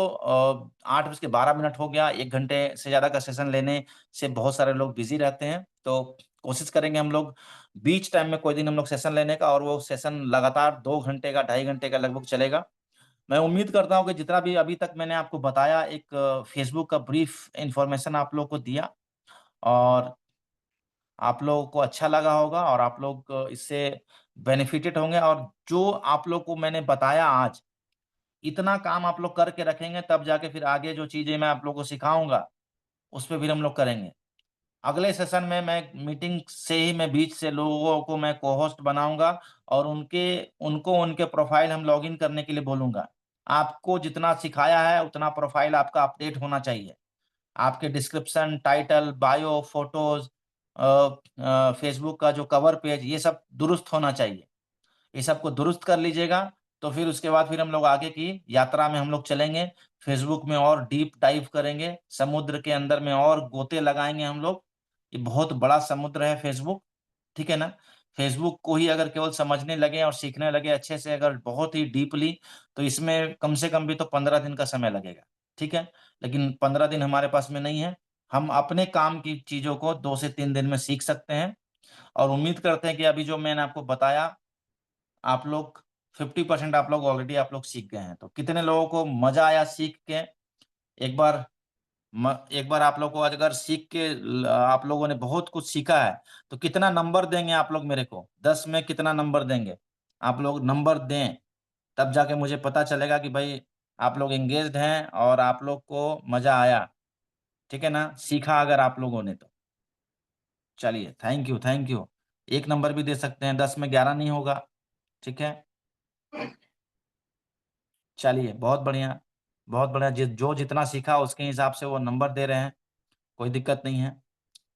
8:12 हो गया। 1 घंटे से ज्यादा का सेशन लेने से बहुत सारे लोग बिजी रहते हैं, तो कोशिश करेंगे हम लोग बीच टाइम में कोई दिन हम लोग सेशन लेने का, और वो सेशन लगातार 2 घंटे का, 2.5 घंटे का लगभग चलेगा। मैं उम्मीद करता हूँ कि जितना भी अभी तक मैंने आपको बताया, एक फेसबुक का ब्रीफ इंफॉर्मेशन आप लोग को दिया, और आप लोगों को अच्छा लगा होगा, और आप लोग इससे बेनिफिटेड होंगे। और जो आप लोग को मैंने बताया आज, इतना काम आप लोग करके रखेंगे, तब जाके फिर आगे जो चीजें मैं आप लोग को सिखाऊंगा उस पर फिर हम लोग करेंगे। अगले सेशन में मैं मीटिंग से ही मैं बीच से लोगों को मैं को होस्ट बनाऊंगा, और उनको उनके प्रोफाइल हम लॉगिन करने के लिए बोलूंगा। आपको जितना सिखाया है उतना प्रोफाइल आपका अपडेट होना चाहिए। आपके description, title, bio, photos, Facebook का जो कवर पेज, ये सब दुरुस्त होना चाहिए। ये सबको दुरुस्त कर लीजिएगा, तो फिर उसके बाद फिर हम लोग आगे की यात्रा में हम लोग चलेंगे। फेसबुक में और डीप डाइव करेंगे, समुद्र के अंदर में और गोते लगाएंगे हम लोग। ये बहुत बड़ा समुद्र है फेसबुक, ठीक है ना। फेसबुक को ही अगर केवल समझने लगे और सीखने लगे अच्छे से, अगर बहुत ही डीपली, तो इसमें कम से कम भी तो 15 दिन का समय लगेगा, ठीक है। लेकिन 15 दिन हमारे पास में नहीं है। हम अपने काम की चीजों को 2 से 3 दिन में सीख सकते हैं, और उम्मीद करते हैं कि अभी जो मैंने आपको बताया, आप लोग 50% आप लोग ऑलरेडी आप लोग सीख गए हैं। तो कितने लोगों को मजा आया सीख के, एक बार एक बार आप लोग को अगर सीख के आप लोगों ने बहुत कुछ सीखा है, तो कितना नंबर देंगे आप लोग मेरे को, 10 में कितना नंबर देंगे? आप लोग नंबर दें, तब जाके मुझे पता चलेगा कि भाई आप लोग एंगेज्ड हैं और आप लोग को मजा आया, ठीक है ना, सीखा अगर आप लोगों ने तो। चलिए, thank you, thank you. 1 number भी दे सकते हैं, 10 में 11 नहीं होगा, ठीक है। चलिए, बहुत बढ़िया। बहुत बढ़िया। जो जितना सीखा उसके हिसाब से वो नंबर दे रहे हैं, कोई दिक्कत नहीं है।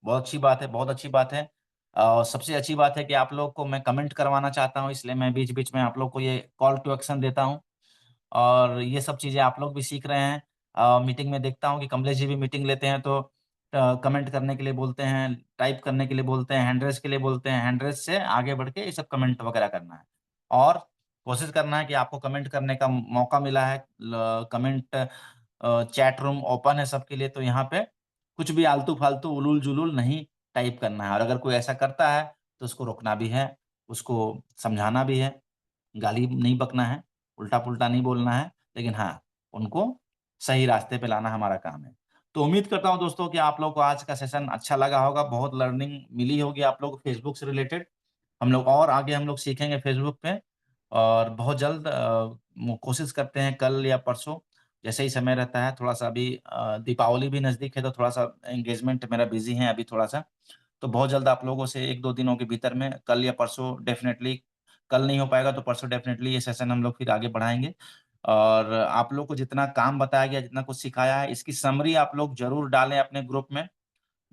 बहुत अच्छी बात है, बहुत अच्छी बात है। और सबसे अच्छी बात है कि आप लोग को मैं कमेंट करवाना चाहता हूँ, इसलिए मैं बीच बीच में आप लोग को ये कॉल टू एक्शन देता हूँ। और ये सब चीजें आप लोग भी सीख रहे हैं। मीटिंग में देखता हूँ कि कमलेश जी भी मीटिंग लेते हैं तो कमेंट करने के लिए बोलते हैं, टाइप करने के लिए बोलते हैं, हैंड रेस के लिए बोलते हैं, हैंड रेस से आगे बढ़ के ये सब कमेंट वगैरह करना है। और कोशिश करना है कि आपको कमेंट करने का मौका मिला है, कमेंट चैट रूम ओपन है सबके लिए, तो यहाँ पे कुछ भी आलतू फालतू उलूल जुलूल नहीं टाइप करना है। और अगर कोई ऐसा करता है तो उसको रोकना भी है, उसको समझाना भी है, गाली नहीं बकना है, उल्टा पुल्टा नहीं बोलना है, लेकिन हाँ, उनको सही रास्ते पे लाना हमारा काम है। तो उम्मीद करता हूँ दोस्तों कि आप लोग को आज का सेशन अच्छा लगा होगा, बहुत लर्निंग मिली होगी आप लोग को फेसबुक से रिलेटेड। हम लोग और आगे हम लोग सीखेंगे फेसबुक पे, और बहुत जल्द कोशिश करते हैं कल या परसों, जैसे ही समय रहता है। थोड़ा सा अभी दीपावली भी नजदीक है तो थोड़ा सा एंगेजमेंट मेरा बिजी है अभी थोड़ा सा। तो बहुत जल्द आप लोगों से 1-2 दिनों के भीतर में, कल या परसों डेफिनेटली, कल नहीं हो पाएगा तो परसों डेफिनेटली ये सेशन हम लोग फिर आगे बढ़ाएंगे। और आप लोग को जितना काम बताया गया, जितना कुछ सिखाया है, इसकी समरी आप लोग जरूर डालें अपने ग्रुप में।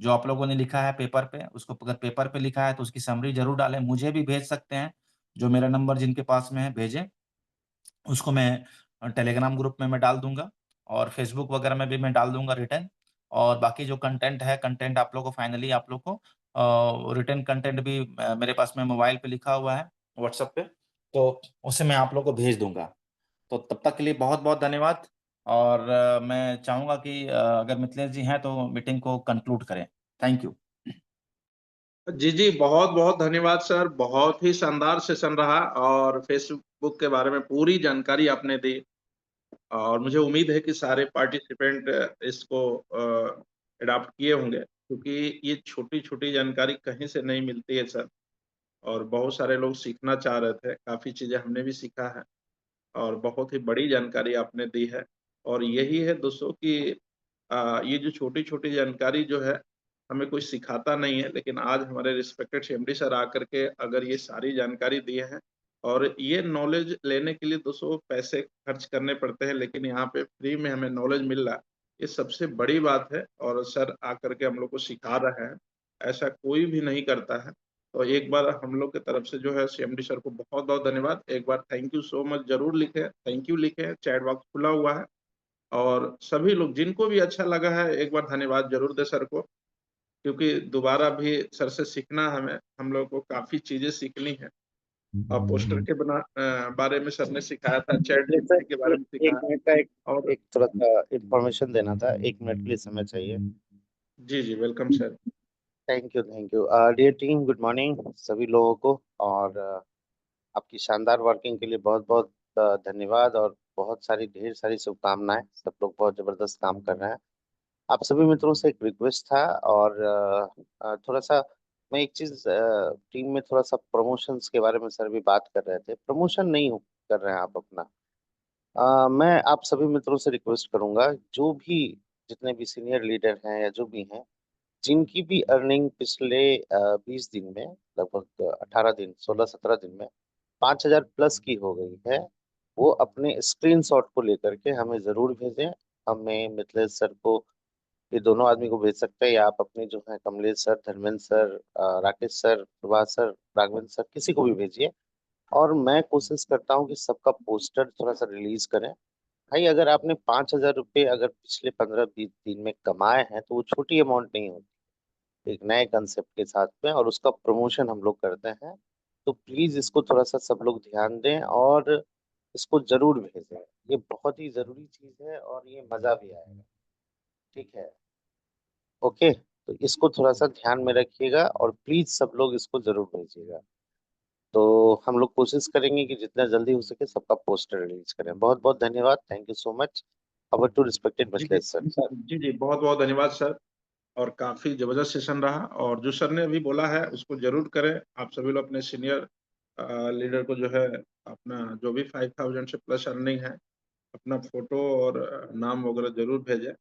जो आप लोगों ने लिखा है पेपर पे, उसको अगर पेपर पे लिखा है तो उसकी समरी जरूर डालें, मुझे भी भेज सकते हैं। जो मेरा नंबर जिनके पास में है भेजें, उसको मैं टेलीग्राम ग्रुप में मैं डाल दूंगा, और फेसबुक वगैरह में भी मैं डाल दूंगा रिटर्न। और बाकी जो कंटेंट है, कंटेंट आप लोग को फाइनली आप लोग को रिटर्न कंटेंट भी मेरे पास में मोबाइल पे लिखा हुआ है व्हाट्सएप पे, तो उसे मैं आप लोग को भेज दूंगा। तो तब तक के लिए बहुत बहुत धन्यवाद। और मैं चाहूंगा कि अगर मिथिलेश जी हैं तो मीटिंग को कंक्लूड करें। Thank you. जी जी, बहुत बहुत धन्यवाद सर, बहुत ही शानदार सेशन रहा और फेसबुक के बारे में पूरी जानकारी आपने दी। और मुझे उम्मीद है कि सारे पार्टिसिपेंट इसको अडॉप्ट किए होंगे, क्योंकि ये छोटी छोटी जानकारी कहीं से नहीं मिलती है सर। और बहुत सारे लोग सीखना चाह रहे थे, काफ़ी चीज़ें हमने भी सीखा है और बहुत ही बड़ी जानकारी आपने दी है। और यही है दोस्तों कि ये जो छोटी-छोटी जानकारी जो है, हमें कोई सिखाता नहीं है, लेकिन आज हमारे रिस्पेक्टेड सीएमडी सर आकर के अगर ये सारी जानकारी दिए हैं, और ये नॉलेज लेने के लिए दोस्तों पैसे खर्च करने पड़ते हैं, लेकिन यहाँ पे फ्री में हमें नॉलेज मिल रहा है, ये सबसे बड़ी बात है। और सर आकर के हम लोग को सिखा रहे हैं, ऐसा कोई भी नहीं करता है। तो एक बार हम लोग की तरफ से जो है सीएमडी सर को बहुत-बहुत धन्यवाद। एक बार थैंक यू सो मच ज़रूर लिखें, थैंक यू लिखें, चैट बॉक्स खुला हुआ है। और सभी लोग जिनको भी अच्छा लगा है, एक बार धन्यवाद ज़रूर दें सर को, क्योंकि दोबारा भी सर से सीखना हमें, हम लोग को काफ़ी चीज़ें सीखनी है। और पोस्टर के बारे में सर ने सिखाया था, चैट प्लीज सर, जीपीटी के बारे में एक सिखाया। मिनट का और एक थोड़ा सा इंफॉर्मेशन देना था, 1 मिनट के लिए समय चाहिए। जी, जी, welcome sir. Thank you, thank you. Dear team, good morning सभी लोगों को। और आपकी शानदार वर्किंग के लिए बहुत बहुत धन्यवाद, और बहुत सारी ढेर सारी शुभकामनाएं। सब लोग बहुत जबरदस्त काम कर रहे हैं। आप सभी मित्रों से एक रिक्वेस्ट था, और थोड़ा सा मैं एक चीज, टीम में थोड़ा सा प्रमोशंस के बारे में सर भी बात कर रहे थे। प्रमोशन नहीं कर रहे हैं आप अपना। मैं आप सभी मित्रों से रिक्वेस्ट करूंगा, जो भी जितने भी सीनियर लीडर हैं या जो भी हैं, जिनकी भी अर्निंग पिछले 20 दिन में, लगभग 18 दिन, 16-17 दिन में 5,000 प्लस की हो गई है, वो अपने स्क्रीनशॉट को लेकर के हमें जरूर भेजें। हमें मिथिलेश सर को, ये दोनों आदमी को भेज सकते हैं, या आप अपने जो है Kamlesh sir, Dharmendra sir, Rakesh sir, Prabhas sir, Raghavendra sir, किसी को भी भेजिए। और मैं कोशिश करता हूँ कि सबका पोस्टर थोड़ा सा रिलीज करें। भाई, अगर आपने 5,000 रुपये अगर पिछले 15-20 दिन में कमाए हैं, तो वो छोटी अमाउंट नहीं होती। एक नए कंसेप्ट के साथ में, और उसका प्रमोशन हम लोग करते हैं। तो प्लीज इसको थोड़ा सा सब लोग ध्यान दें, और इसको जरूर भेजें। ये बहुत ही जरूरी चीज है, और ये मजा भी आएगा। ठीक है? ओके, तो इसको थोड़ा सा ध्यान में रखिएगा, और प्लीज सब लोग इसको जरूर भेजिएगा। तो हम लोग कोशिश करेंगे कि जितना जल्दी हो सके सबका पोस्टर रिलीज करें। बहुत बहुत धन्यवाद, thank you so much. Over to respected जी, जी। मिथिलेश सर। जी, जी, बहुत-बहुत धन्यवाद सर। और काफ़ी ज़बरदस्त सेशन रहा, और जो सर ने अभी बोला है उसको ज़रूर करें। आप सभी लोग अपने सीनियर लीडर को जो है, अपना जो भी 5,000 से प्लस अर्निंग है, अपना फ़ोटो और नाम वगैरह ज़रूर भेजें।